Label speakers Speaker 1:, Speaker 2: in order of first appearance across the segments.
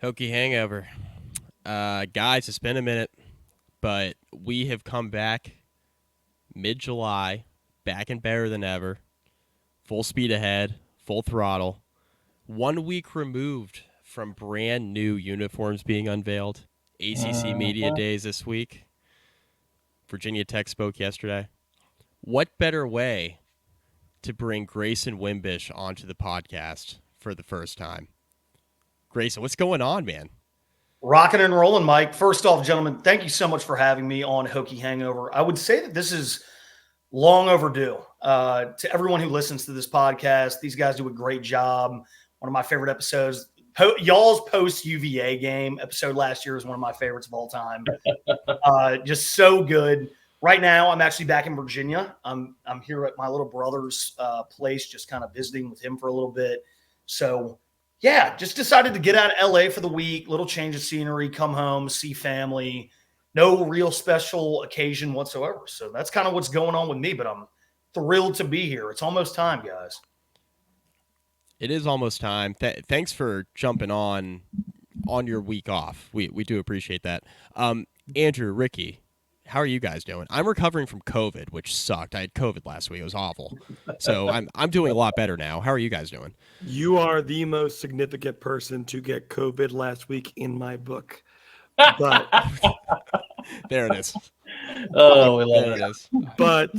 Speaker 1: Hokie hangover. Guys, it's been a minute, but we have come back mid-July, back and better than ever. Full speed ahead, full throttle. 1 week removed from brand new uniforms being unveiled. ACC Media Days this week. Virginia Tech spoke yesterday. What better way to bring Grayson Wimbish onto the podcast for the first time? Grayson, what's going on, man?
Speaker 2: Rocking and rolling, Mike. First off, gentlemen, thank you so much for having me on Hokie Hangover. I would say that this is long overdue. To everyone who listens to this podcast, these guys do a great job. One of my favorite episodes. Y'all's post-UVA game episode last year is one of my favorites of all time. Just so good. Right now, I'm actually back in Virginia. I'm here at my little brother's place, just kind of visiting with him for a little bit. So, yeah, just decided to get out of LA for the week, little change of scenery, come home, see family. No real special occasion whatsoever. So that's kind of what's going on with me, but I'm thrilled to be here. It's almost time, guys.
Speaker 1: It is almost time. Thanks for jumping on your week off. We do appreciate that. Andrew, Ricky, how are you guys doing? I'm recovering from COVID, which sucked. I had COVID last week. It was awful. So I'm doing a lot better now. How are you guys doing?
Speaker 3: You are the most significant person to get COVID last week in my book. But
Speaker 1: there it is.
Speaker 4: Oh, we love
Speaker 1: it. There it is.
Speaker 3: But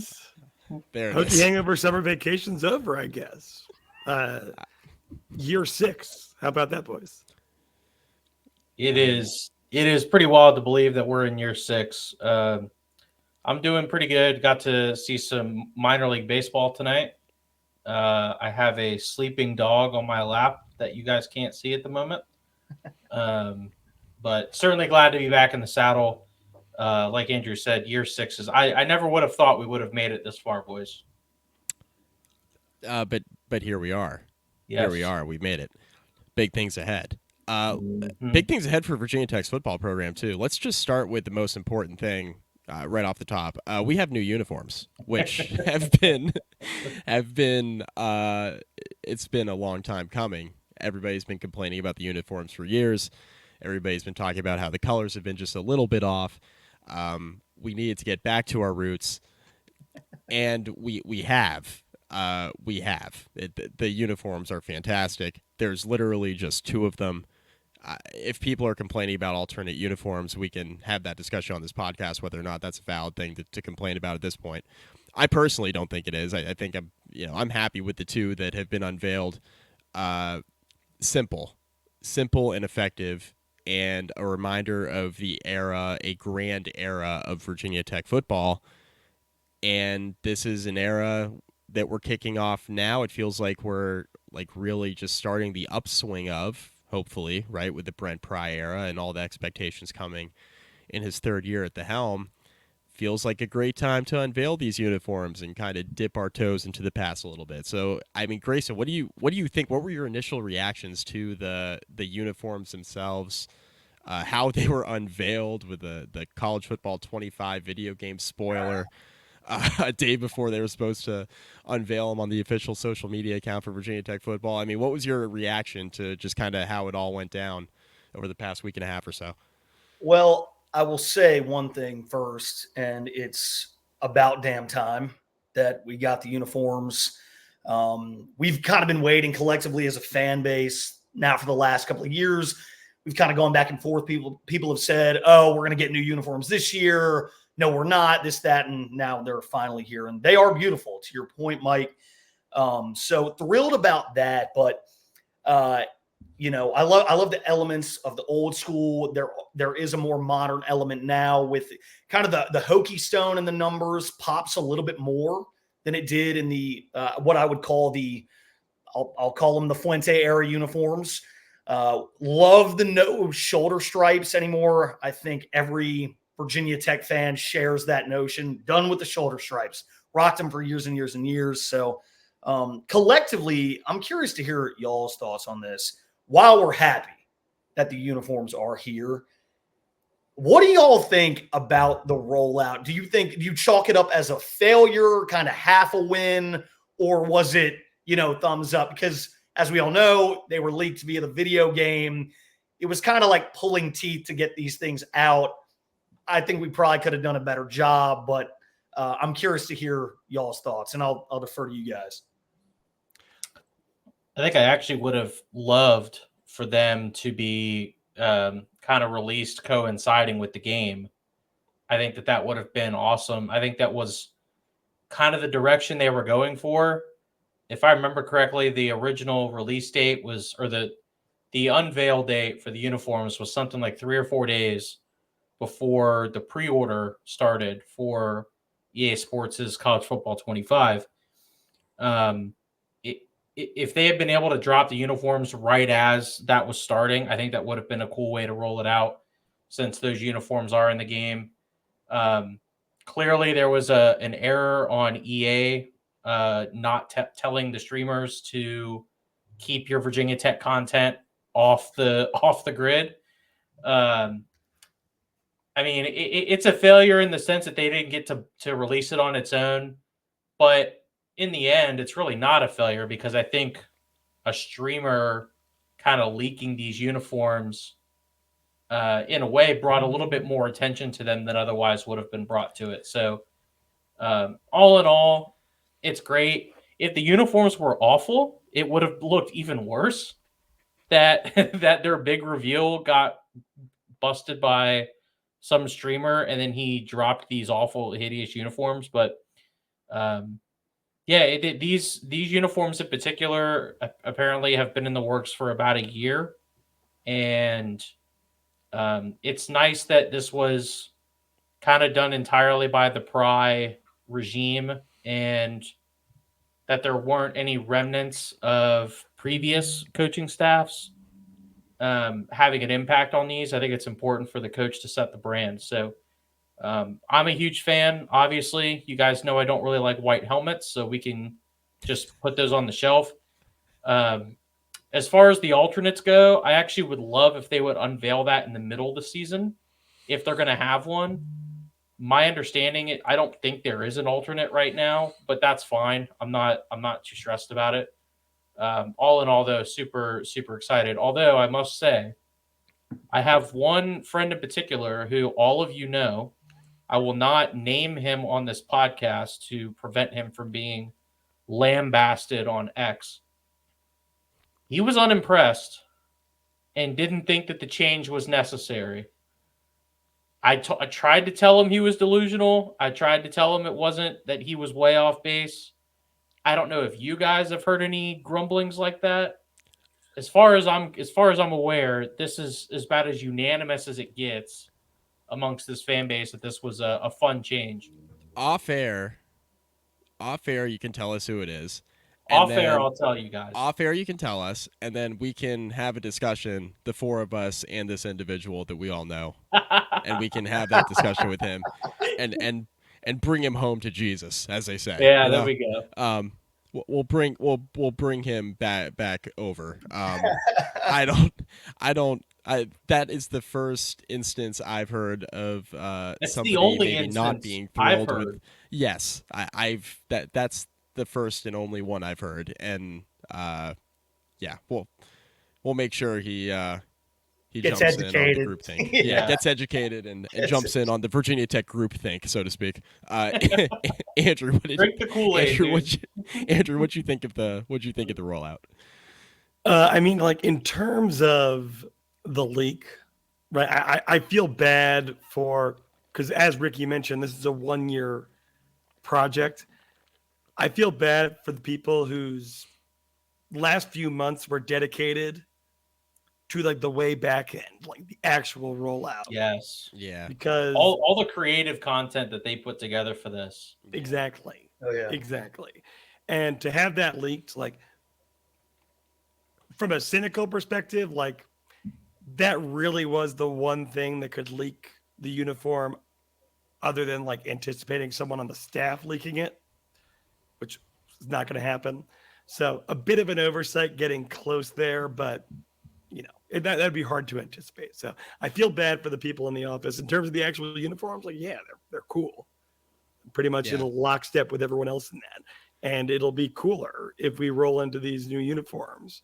Speaker 1: there it
Speaker 3: Hokie
Speaker 1: is.
Speaker 3: Hangover summer vacation's over, I guess. Year 6. How about that, boys?
Speaker 4: It is pretty wild to believe that we're in year 6. I'm doing pretty good. Got to see some minor league baseball tonight. I have a sleeping dog on my lap that you guys can't see at the moment. But certainly glad to be back in the saddle. Like Andrew said, year 6 is. I never would have thought we would have made it this far, boys.
Speaker 1: But here we are.
Speaker 4: Yes.
Speaker 1: Here we are. We've made it. Big things ahead. Big things ahead for Virginia Tech's football program too. Let's just start with the most important thing right off the top. We have new uniforms, which have been. It's been a long time coming. Everybody's been complaining about the uniforms for years. Everybody's been talking about how the colors have been just a little bit off. We needed to get back to our roots, and we have. The uniforms are fantastic. There's literally just 2 of them. If people are complaining about alternate uniforms, we can have that discussion on this podcast, whether or not that's a valid thing to complain about at this point. I personally don't think it is. I think I'm happy with the 2 that have been unveiled. Simple and effective, and a reminder of the era, a grand era of Virginia Tech football. And this is an era that we're kicking off now. It feels like we're really just starting the upswing of, hopefully, right, with the Brent Pry era and all the expectations coming in his 3rd year at the helm. Feels like a great time to unveil these uniforms and kind of dip our toes into the past a little bit. So, I mean, Grayson, what do you think? What were your initial reactions to the uniforms themselves? How they were unveiled with the college football 25 video game spoiler a day before they were supposed to unveil them on the official social media account for Virginia Tech football. I mean, what was your reaction to just kind of how it all went down over the past week and a half or so?
Speaker 2: Well, I will say one thing first, and it's about damn time that we got the uniforms. We've kind of been waiting collectively as a fan base now for the last couple of years. We've kind of gone back and forth. People have said, oh, we're going to get new uniforms this year. No, we're not, this, that, and now they're finally here. And they are beautiful, to your point, Mike. So thrilled about that. But, I love the elements of the old school. There is a more modern element now with kind of the Hokie stone and the numbers pops a little bit more than it did in the what I would call I'll call them the Fuente era uniforms. Love the no shoulder stripes anymore. I think every Virginia Tech fan shares that notion. Done with the shoulder stripes. Rocked them for years and years and years. So collectively, I'm curious to hear y'all's thoughts on this. While we're happy that the uniforms are here, what do y'all think about the rollout? Do you chalk it up as a failure, kind of half a win, or was it, thumbs up? Because as we all know, they were leaked via the video game. it was kind of like pulling teeth to get these things out. I think we probably could have done a better job, but I'm curious to hear y'all's thoughts, and I'll defer to you guys.
Speaker 4: I think I actually would have loved for them to be kind of released coinciding with the game. I think that would have been awesome. I think that was kind of the direction they were going for. If I remember correctly, the original release date was, or the unveil date for the uniforms was something like 3 or 4 days before the pre-order started for EA Sports' College Football 25. If they had been able to drop the uniforms right as that was starting, I think that would have been a cool way to roll it out, since those uniforms are in the game. Clearly, there was an error on EA not telling the streamers to keep your Virginia Tech content off the grid. I mean, it's a failure in the sense that they didn't get to release it on its own. But in the end, it's really not a failure, because I think a streamer kind of leaking these uniforms in a way brought a little bit more attention to them than otherwise would have been brought to it. So all in all, it's great. If the uniforms were awful, it would have looked even worse that that their big reveal got busted by some streamer and then he dropped these awful, hideous uniforms. But these uniforms in particular apparently have been in the works for about a year, and it's nice that this was kind of done entirely by the Pry regime, and that there weren't any remnants of previous coaching staffs having an impact on these. I think it's important for the coach to set the brand. So I'm a huge fan. Obviously, you guys know I don't really like white helmets, so we can just put those on the shelf. As far as the alternates go, I actually would love if they would unveil that in the middle of the season, if they're going to have one. My understanding, I don't think there is an alternate right now, but that's fine. I'm not too stressed about it. All in all, though, super, super excited. Although I must say, I have one friend in particular who all of you know. I will not name him on this podcast to prevent him from being lambasted on X. He was unimpressed and didn't think that the change was necessary. I tried to tell him he was delusional. I tried to tell him it wasn't, that he was way off base. I don't know if you guys have heard any grumblings like that. As far as I'm aware, this is about as unanimous as it gets amongst this fan base that this was a fun change.
Speaker 1: Off air, you can tell us who it is.
Speaker 4: Off air, I'll tell you guys.
Speaker 1: Off air, you can tell us, and then we can have a discussion, the four of us and this individual that we all know, and we can have that discussion with him, and bring him home to Jesus, as they say.
Speaker 4: Yeah, there we go.
Speaker 1: We'll bring him back over. That is the first instance I've heard of somebody
Speaker 4: the only
Speaker 1: maybe not being thrilled with. Yes, that's the first and only one I've heard, and we'll make sure he
Speaker 2: Gets
Speaker 1: jumps
Speaker 2: educated.
Speaker 1: in on the group think. Yeah, gets educated and jumps in on the Virginia Tech group think, so to speak. Andrew,
Speaker 4: drink the Kool-Aid,
Speaker 1: Andrew, what'd you think of the rollout?
Speaker 3: I mean, like, in terms of the leak, right? I feel bad because as Ricky mentioned, this is a 1-year project. I feel bad for the people whose last few months were dedicated to like the way back end, like the actual rollout.
Speaker 4: Yes.
Speaker 1: Yeah.
Speaker 3: Because
Speaker 4: all the creative content that they put together for this.
Speaker 3: Exactly.
Speaker 2: Oh yeah.
Speaker 3: Exactly. And to have that leaked, like, from a cynical perspective, like, that really was the one thing that could leak the uniform, other than like anticipating someone on the staff leaking it, which is not going to happen. So a bit of an oversight getting close there, but that'd be hard to anticipate. So I feel bad for the people in the office. In terms of the actual uniforms, like, yeah, they're cool. Pretty much in lockstep with everyone else in that. And it'll be cooler if we roll into these new uniforms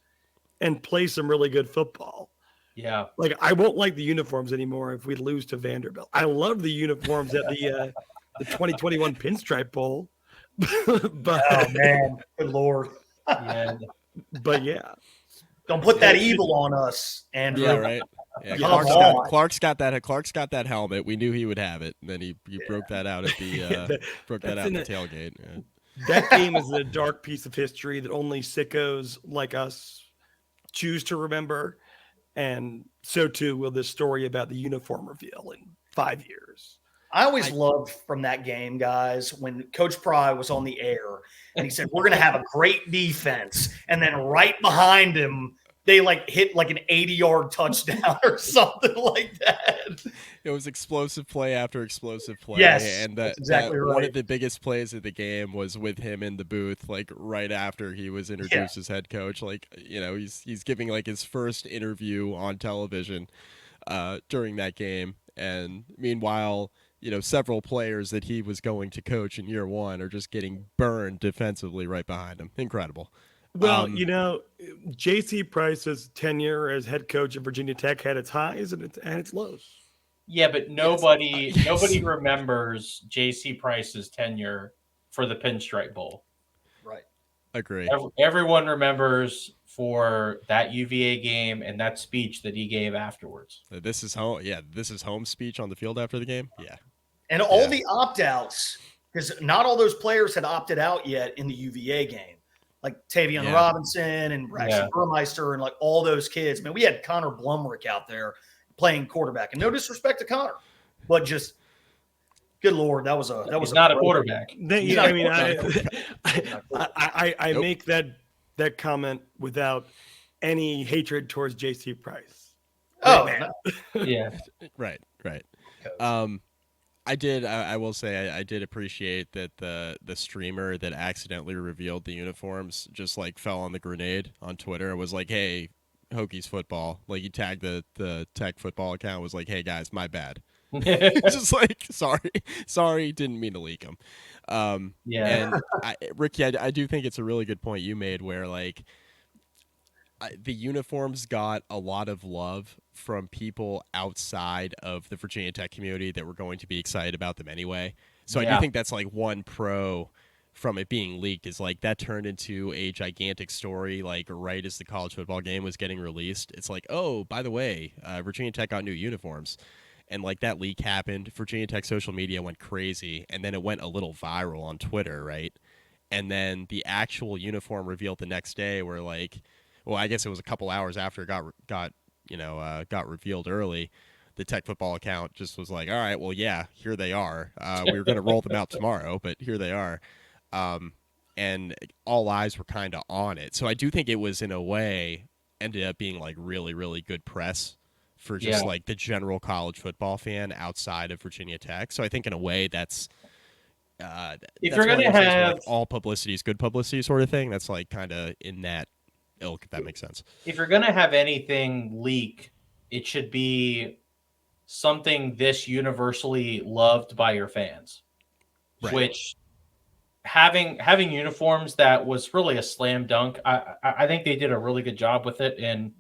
Speaker 3: and play some really good football.
Speaker 4: Yeah.
Speaker 3: Like, I won't like the uniforms anymore if we lose to Vanderbilt. I love the uniforms at the 2021 Pinstripe Bowl. But
Speaker 2: Oh man, good lord!
Speaker 4: Yeah.
Speaker 3: but yeah,
Speaker 2: Don't put that evil on us, Andrew.
Speaker 1: Yeah, right. Yeah,
Speaker 2: Come
Speaker 1: Clark's got that helmet. We knew he would have it, and then he broke that out at the tailgate. Yeah.
Speaker 3: That game is a dark piece of history that only sickos like us choose to remember, and so too will this story about the uniform reveal in 5 years.
Speaker 2: I always loved from that game, guys, when Coach Pry was on the air and he said, we're going to have a great defense. And then right behind him, they hit an 80-yard touchdown or something like that.
Speaker 1: It was explosive play after explosive play.
Speaker 2: Yes,
Speaker 1: and
Speaker 2: that's exactly right.
Speaker 1: One of the biggest plays of the game was with him in the booth, right after he was introduced as head coach. He's giving his first interview on television during that game. And meanwhile, several players that he was going to coach in year one are just getting burned defensively right behind him. Incredible.
Speaker 3: Well, J.C. Price's tenure as head coach of Virginia Tech had its highs and its lows.
Speaker 4: Yeah, but nobody remembers J.C. Price's tenure for the Pinstripe Bowl.
Speaker 2: Right.
Speaker 1: Agree.
Speaker 4: Everyone remembers for that UVA game and that speech that he gave afterwards.
Speaker 1: This is home. Yeah, this is home speech on the field after the game. Yeah.
Speaker 2: And all the opt-outs, because not all those players had opted out yet in the UVA game. Like Tavion Robinson and Braxton Burmeister and all those kids. Man, we had Connor Blumrick out there playing quarterback. And no disrespect to Connor, but just good Lord, that was
Speaker 4: not a quarterback.
Speaker 3: I make that comment without any hatred towards J.C. Price.
Speaker 2: Oh man.
Speaker 4: Yeah.
Speaker 1: Right. I will say I did appreciate that the streamer that accidentally revealed the uniforms just fell on the grenade on Twitter and was like, "Hey, Hokies football." He tagged the Tech football account, was like, "Hey guys, my bad." Just sorry, didn't mean to leak them. And Ricky, I do think it's a really good point you made where the uniforms got a lot of love from people outside of the Virginia Tech community that were going to be excited about them anyway. So I do think that's one pro from it being leaked is that turned into a gigantic story right as the college football game was getting released. It's oh, by the way, Virginia Tech got new uniforms. And that leak happened. Virginia Tech social media went crazy, and then it went a little viral on Twitter, right? And then the actual uniform revealed the next day where well, I guess it was a couple hours after it got revealed early. The Tech football account just was all right, well, yeah, here they are. We were going to roll them out tomorrow, but here they are. And all eyes were kind of on it. So I do think it was, in a way, ended up being really, really good press for just the general college football fan outside of Virginia Tech. So I think in a way that's
Speaker 4: if you're going to have
Speaker 1: all publicity is good publicity sort of thing. That's kind of in that ilk, if that makes sense.
Speaker 4: If you're going to have anything leak, it should be something this universally loved by your fans,
Speaker 1: right.
Speaker 4: Which having uniforms that was really a slam dunk. I think they did a really good job with it. And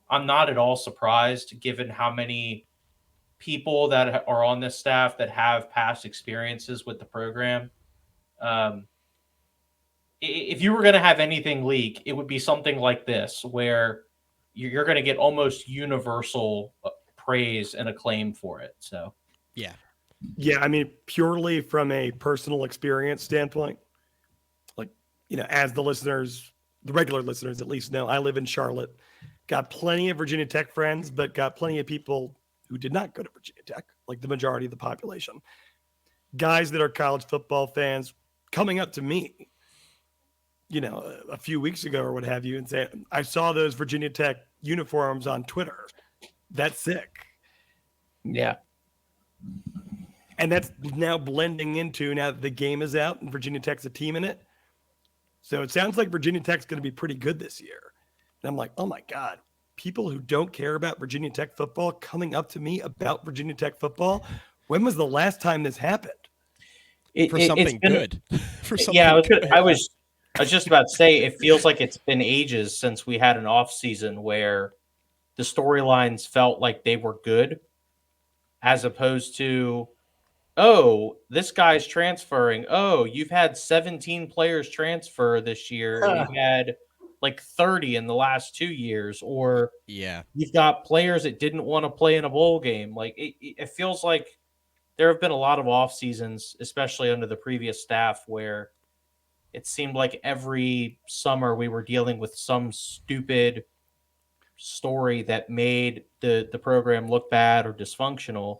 Speaker 4: I'm not at all surprised given how many people that are on this staff that have past experiences with the program. If you were going to have anything leak, it would be something like this, where you're going to get almost universal praise and acclaim for it. So,
Speaker 3: yeah. I mean, purely from a personal experience standpoint, as the regular listeners at least know, I live in Charlotte. Got plenty of Virginia Tech friends, but got plenty of people who did not go to Virginia Tech, the majority of the population. Guys that are college football fans coming up to me, a few weeks ago or what have you, and say, I saw those Virginia Tech uniforms on Twitter. That's sick.
Speaker 4: Yeah.
Speaker 3: And that's now blending into, now that the game is out and Virginia Tech's a team in it. So it sounds like Virginia Tech's going to be pretty good this year. And I'm like, oh my God, people who don't care about Virginia Tech football coming up to me about Virginia Tech football. When was the last time this happened?
Speaker 1: For something good.
Speaker 5: I was just about to say, it feels like it's been ages since we had an off season where
Speaker 4: the storylines felt like they were good, as opposed to, oh, this guy's transferring. Oh, you've had 17 players transfer this year, and you've had like 30 in the last 2 years, or
Speaker 1: Yeah.
Speaker 4: you've got players that didn't want to play in a bowl game. Like it feels like there have been a lot of off seasons, especially under the previous staff, where it seemed like every summer we were dealing with some stupid story that made the program look bad or dysfunctional.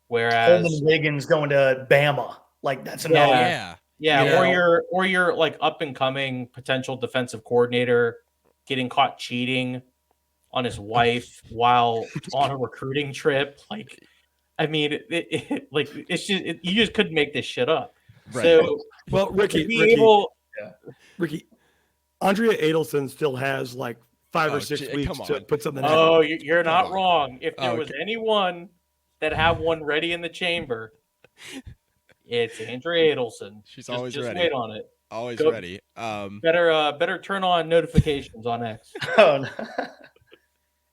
Speaker 4: Whereas
Speaker 2: Coleman Wiggins going to Bama, like that's
Speaker 1: Oh
Speaker 2: another.
Speaker 1: yeah.
Speaker 4: yeah,
Speaker 2: You know?
Speaker 4: or your like up and coming potential defensive coordinator getting caught cheating on his wife while on a recruiting trip. Like, I mean, it's just you just couldn't make this shit up.
Speaker 1: Right.
Speaker 4: So,
Speaker 3: Well,
Speaker 4: to be able,
Speaker 3: Ricky, Andrea Adelson still has like 5 or 6 weeks
Speaker 1: come
Speaker 3: to
Speaker 1: on.
Speaker 3: put something
Speaker 4: oh,
Speaker 3: out.
Speaker 4: you're not
Speaker 1: on.
Speaker 4: wrong. If there
Speaker 1: Oh,
Speaker 4: was anyone that have one ready in the chamber, it's Andrea Adelson.
Speaker 1: She's always ready.
Speaker 4: Wait on it.
Speaker 1: Always
Speaker 4: Go-
Speaker 1: ready.
Speaker 4: Better turn on notifications on X.
Speaker 2: Oh, no.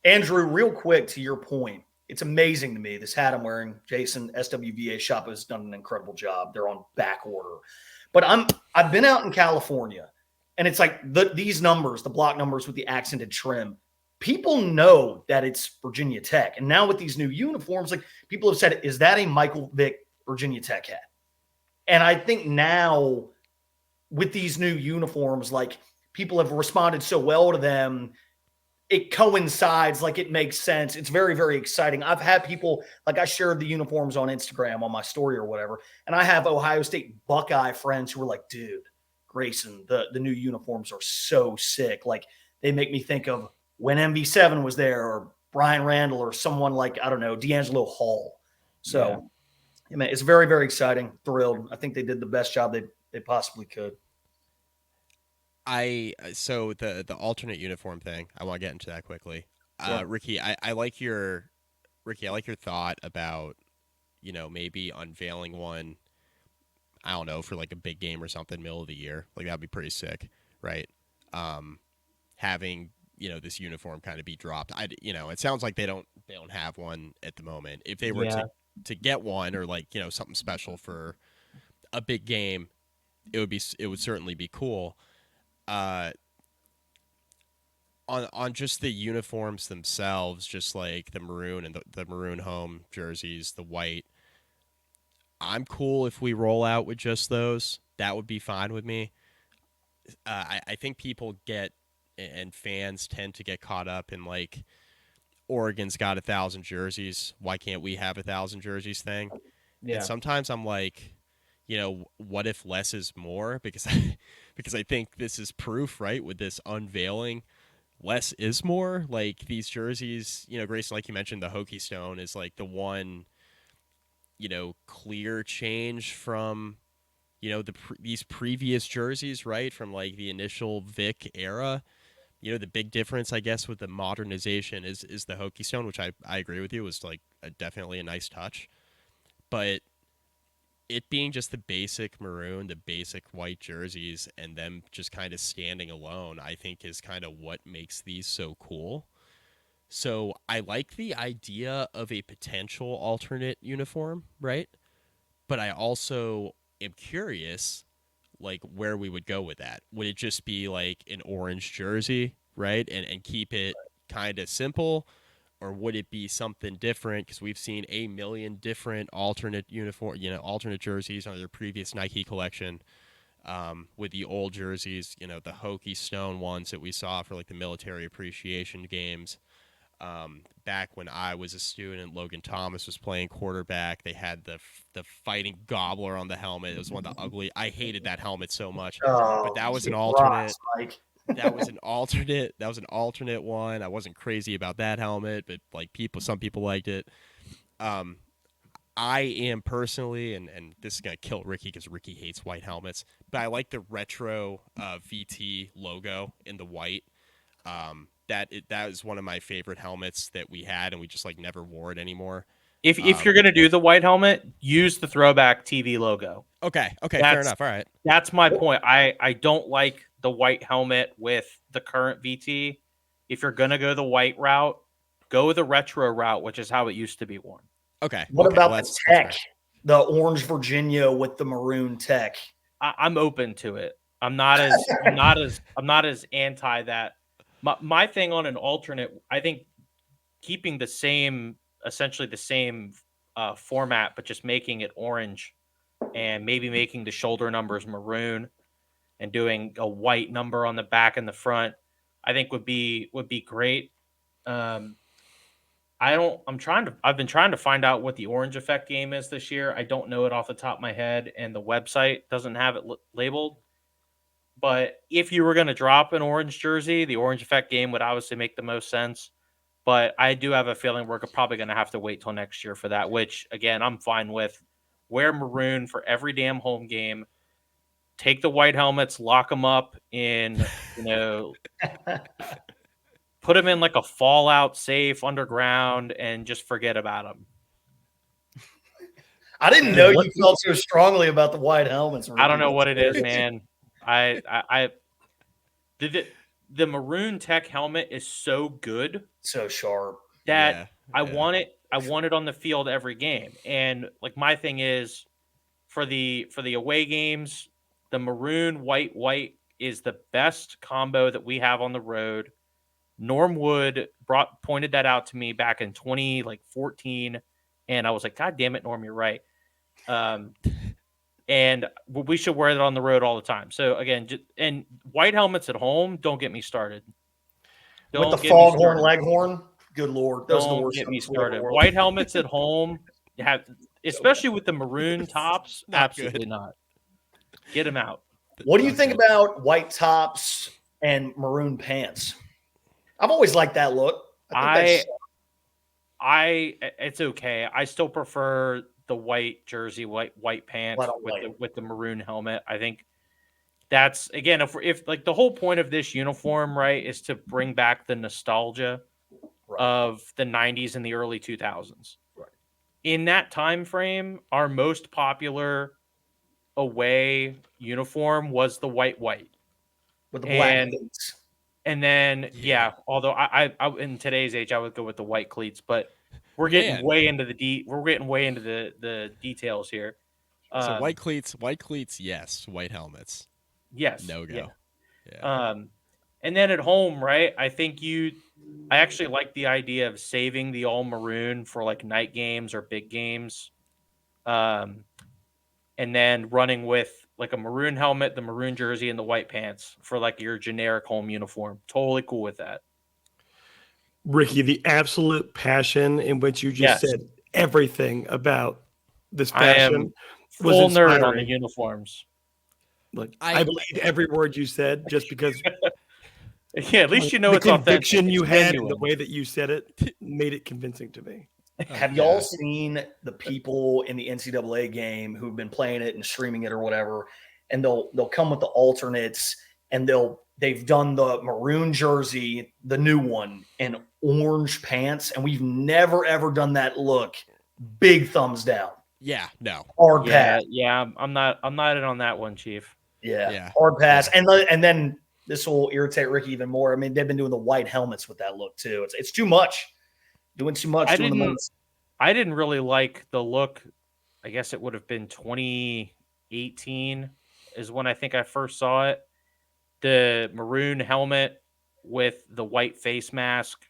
Speaker 2: Andrew, real quick to your point, it's amazing to me. This hat I'm wearing, Jason, SWVA shop has done an incredible job. They're on back order. But I've been out in California, and it's like these numbers, the block numbers with the accented trim. People know that it's Virginia Tech. And now with these new uniforms, like people have said, is that a Michael Vick Virginia Tech hat? And I think now with these new uniforms, like people have responded so well to them, it coincides, like it makes sense. It's very, very exciting. I've had people, like I shared the uniforms on Instagram on my story or whatever, and I have Ohio State Buckeye friends who were like, dude, Grayson, the new uniforms are so sick. Like they make me think of when MV7 was there or Brian Randall or someone like, I don't know, D'Angelo Hall. So, I mean, it's very, very exciting. Thrilled. I think they did the best job they possibly could.
Speaker 1: So the alternate uniform thing, I want to get into that quickly.
Speaker 2: Sure.
Speaker 1: Ricky, I like your thought about, maybe unveiling one, I don't know, for like a big game or something, middle of the year. Like that'd be pretty sick, right? Having, this uniform kind of be dropped. It sounds like they don't have one at the moment. If they were to get one, or like, something special for a big game, it would certainly be cool. On just the uniforms themselves, just like the maroon and the maroon home jerseys, the white, I'm cool if we roll out with just those. That would be fine with me. I think people and fans tend to get caught up in like, Oregon's got 1,000 jerseys. Why can't we have 1,000 jerseys thing?
Speaker 4: Yeah.
Speaker 1: And sometimes I'm like, what if less is more? Because I think this is proof, right? With this unveiling, less is more. Like these jerseys, Grayson, like you mentioned, the Hokie Stone is like the one, clear change from, these previous jerseys, right? From like the initial Vic era. The big difference, I guess, with the modernization is the Hokie Stone, which I agree with you, was like definitely a nice touch. But it being just the basic maroon, the basic white jerseys, and them just kind of standing alone, I think is kind of what makes these so cool. So I like the idea of a potential alternate uniform, right? But I also am curious, like, where we would go with that. Would it just be like an orange jersey, right? And keep it kind of simple? Or would it be something different? Because we've seen a million different alternate alternate jerseys on their previous Nike collection. With the old jerseys, the Hokie Stone ones that we saw for like the military appreciation games. Back when I was a student, Logan Thomas was playing quarterback. They had the fighting gobbler on the helmet. It was one of the ugly. I hated that helmet so much. But that was an alternate.
Speaker 2: Mike.
Speaker 1: That was an alternate. That was an alternate one. I wasn't crazy about that helmet, but like some people liked it. I am personally, and this is gonna kill Ricky because Ricky hates white helmets, but I like the retro VT logo in the white. That is one of my favorite helmets that we had, and we just like never wore it anymore.
Speaker 4: If you're gonna do the white helmet, use the throwback TV logo.
Speaker 1: Okay, fair enough. All right,
Speaker 4: that's my point. I don't like the white helmet with the current VT. If you're gonna go the white route,
Speaker 5: Go the retro route, which is how it used to be worn.
Speaker 1: Okay.
Speaker 2: What
Speaker 1: okay,
Speaker 2: about
Speaker 1: well,
Speaker 2: the tech? The orange Virginia with the maroon tech.
Speaker 5: I'm open to it. I'm not as anti that. My thing on an alternate, I think keeping essentially the same format, but just making it orange and maybe making the shoulder numbers maroon and doing a white number on the back and the front, I think would be great. I've been trying to find out what the orange effect game is this year. I don't know it off the top of my head, and the website doesn't have it labeled. But if you were going to drop an orange jersey, the orange effect game would obviously make the most sense. But I do have a feeling we're probably going to have to wait till next year for that, which, again, I'm fine with. Wear maroon for every damn home game. Take the white helmets, lock them up in, put them in like a fallout safe underground and just forget about them.
Speaker 2: I didn't know you felt so strongly about the white helmets.
Speaker 5: I don't know what it is, man. I did it. The maroon tech helmet is so good,
Speaker 2: so sharp
Speaker 5: that I want it on the field every game. And like my thing is for the away games, the maroon white is the best combo that we have on the road. Norm Wood pointed that out to me back in 2014, and I was like, God damn it, Norm, you're right. And we should wear that on the road all the time. So again, and white helmets at home, don't get me started.
Speaker 2: With the foghorn leghorn, good Lord, those
Speaker 5: don't get me started. White helmets at home especially with the maroon tops, absolutely not. Get them out.
Speaker 2: What do you think about white tops and maroon pants? I've always liked that look.
Speaker 5: It's okay. I still prefer the white jersey, white pants with the maroon helmet. I think that's, again, if like the whole point of this uniform, right, is to bring back the nostalgia of the 90s and the early 2000s.
Speaker 2: Right.
Speaker 5: In that time frame, our most popular away uniform was the white
Speaker 2: with the black cleats.
Speaker 5: And then although I in today's age I would go with the white cleats, but we're getting way into the details here.
Speaker 1: So white cleats, yes. White helmets,
Speaker 5: yes.
Speaker 1: No go.
Speaker 5: Yeah. And then at home, right? I actually like the idea of saving the all maroon for like night games or big games. And then running with like a maroon helmet, the maroon jersey, and the white pants for like your generic home uniform. Totally cool with that.
Speaker 3: Ricky, the absolute passion in which you just said everything about this fashion was
Speaker 5: full
Speaker 3: inspiring.
Speaker 5: nerd on the uniforms.
Speaker 3: Look, I believe every word you said just because
Speaker 5: at least you know it's authentic.
Speaker 3: The conviction you had and the way that you said it made it convincing to me.
Speaker 2: Have y'all seen the people in the NCAA game who've been playing it and streaming it or whatever, and they'll come with the alternates and they've done the maroon jersey, the new one, and orange pants, and we've never ever done that look. Big thumbs down.
Speaker 1: Yeah, no.
Speaker 2: Hard pass.
Speaker 5: Yeah, I'm not in on that one, Chief.
Speaker 2: Yeah. Hard pass. Yeah. And then this will irritate Ricky even more. I mean, they've been doing the white helmets with that look too. It's too much. Doing too much.
Speaker 5: I didn't really like the look. I guess it would have been 2018 is when I think I first saw it. The maroon helmet with the white face mask,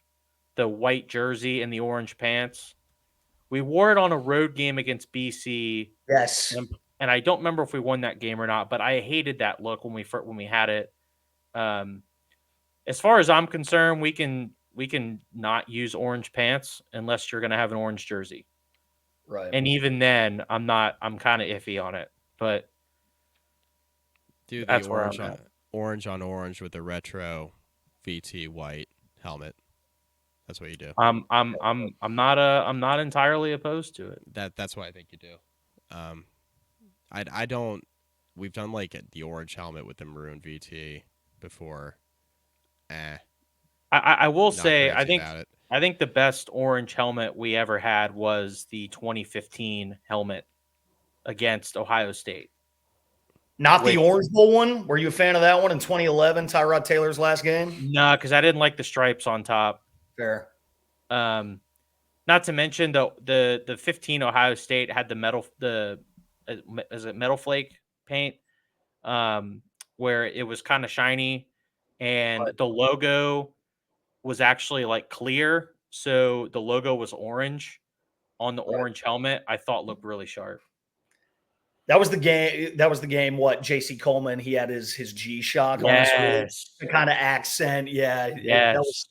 Speaker 5: the white jersey, and the orange pants. We wore it on a road game against BC.
Speaker 2: Yes.
Speaker 5: And I don't remember if we won that game or not, but I hated that look when we had it. As far as I'm concerned, we can not use orange pants unless you're going to have an orange jersey.
Speaker 2: Right.
Speaker 5: And even then, I'm kind of iffy on it, but
Speaker 1: do the orange on orange with the retro VT white helmet. That's what you do.
Speaker 5: I'm not entirely opposed to it.
Speaker 1: That's what I think you do. I don't. We've done like the orange helmet with the maroon VT before.
Speaker 5: I will say I think the best orange helmet we ever had was the 2015 helmet against Ohio State.
Speaker 2: Not the Orange Bowl one? Were you a fan of that one in 2011, Tyrod Taylor's last game?
Speaker 5: No, because I didn't like the stripes on top.
Speaker 2: Fair.
Speaker 5: Not to mention the 15 Ohio State had the metal is it metal flake paint, where it was kind of shiny, and the logo was actually like clear, so the logo was orange on the orange helmet. I thought looked really sharp.
Speaker 2: That was the game. That was the game. What JC Coleman? He had his G Shock on his hood, the kind of accent. Yeah,
Speaker 5: Yes.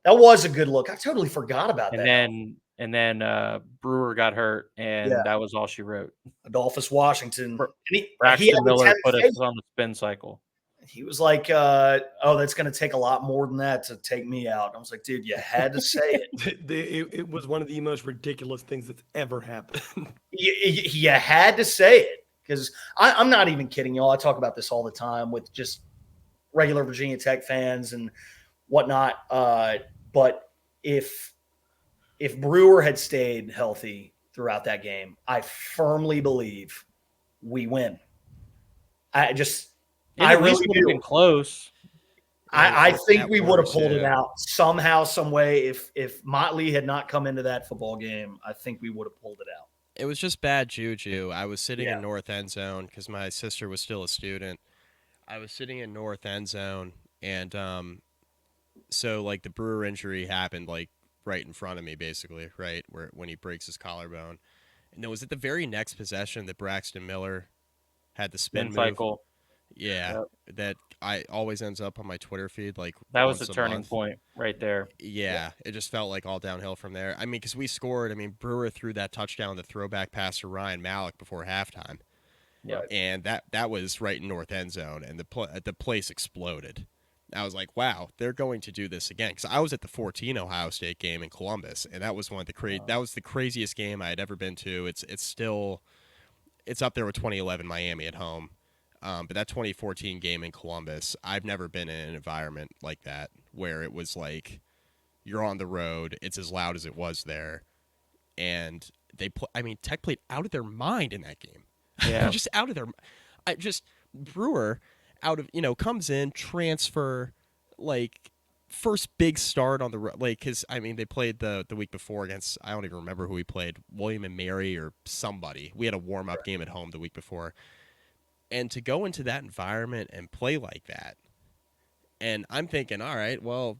Speaker 2: that was a good look. I totally forgot about
Speaker 5: And
Speaker 2: that.
Speaker 5: then Brewer got hurt, and
Speaker 2: Yeah.
Speaker 5: that was all she wrote.
Speaker 2: Adolphus Washington. And he
Speaker 5: Braxton
Speaker 2: had the
Speaker 5: Miller put us
Speaker 2: temptation.
Speaker 5: on the spin cycle.
Speaker 2: He was like, "Oh, that's going to take a lot more than that to take me out." I was like, "Dude, you had to say it.
Speaker 3: It was one of the most ridiculous things that's ever happened.
Speaker 2: You had to say it." Because I'm not even kidding y'all. I talk about this all the time with just regular Virginia Tech fans and whatnot. But if Brewer had stayed healthy throughout that game, I firmly believe we win. I really
Speaker 5: would have been close.
Speaker 2: I think we would have
Speaker 1: worse,
Speaker 2: pulled it
Speaker 1: yeah.
Speaker 2: out somehow, some way. If Motley had not come into that football game, I think we would have pulled it out.
Speaker 1: It was just bad juju. I was sitting
Speaker 2: Yeah.
Speaker 1: in north end zone because my sister was still a student. I was sitting in north end zone, and so like the Brewer injury happened like right in front of me, basically, right when he breaks his collarbone, and it was at the very next possession that Braxton Miller had the spin move.
Speaker 5: cycle.
Speaker 1: Yeah, that I always ends up on my Twitter feed like
Speaker 5: That was
Speaker 1: once
Speaker 5: the
Speaker 1: a
Speaker 5: turning
Speaker 1: month.
Speaker 5: point right there.
Speaker 1: Yeah, it just felt like all downhill from there. I mean, because we scored. I mean, Brewer threw that touchdown, the throwback pass to Ryan Malik before halftime.
Speaker 5: Yeah.
Speaker 1: And that was right in north end zone, and the place exploded. I was like, wow, they're going to do this again. Because I was at the 14 Ohio State game in Columbus, and that was one of the that was the craziest game I had ever been to. It's still up there with 2011 Miami at home. But that 2014 game in Columbus, I've never been in an environment like that where it was like you're on the road, it's as loud as it was there, and Tech played out of their mind in that game.
Speaker 5: Yeah.
Speaker 1: Just out of their, Brewer out of comes in transfer, like first big start on the like because they played the week before against, I don't even remember who we played, William and Mary or somebody. We had a warm up game at home the week before. And to go into that environment and play like that, and I'm thinking, all right, well,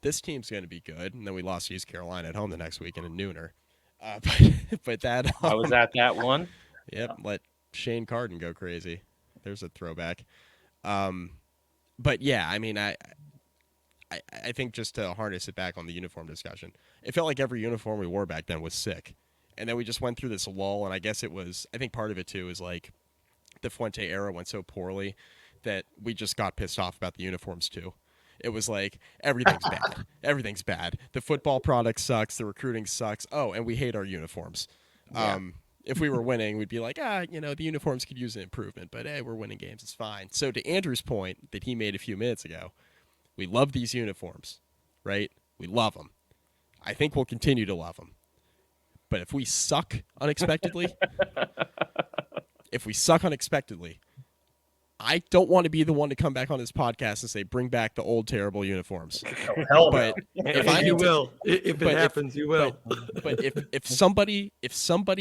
Speaker 1: this team's going to be good. And then we lost to East Carolina at home the next week in a nooner. But that
Speaker 5: I was at that one.
Speaker 1: Yep, let Shane Carden go crazy. There's a throwback. But yeah, I think just to harness it back on the uniform discussion, it felt like every uniform we wore back then was sick, and then we just went through this lull. And I think part of it too is like the Fuente era went so poorly that we just got pissed off about the uniforms too. It was like everything's bad. Everything's bad. The football product sucks. The recruiting sucks. Oh, and we hate our uniforms.
Speaker 5: Yeah.
Speaker 1: If we were winning, we'd be like, the uniforms could use an improvement. But hey, we're winning games. It's fine. So to Andrew's point that he made a few minutes ago, we love these uniforms, right? We love them. I think we'll continue to love them. But if we suck unexpectedly, I don't want to be the one to come back on this podcast and say, bring back the old terrible uniforms.
Speaker 2: Hell
Speaker 1: But
Speaker 2: no.
Speaker 1: if
Speaker 3: You will. If it happens, you will.
Speaker 1: But if somebody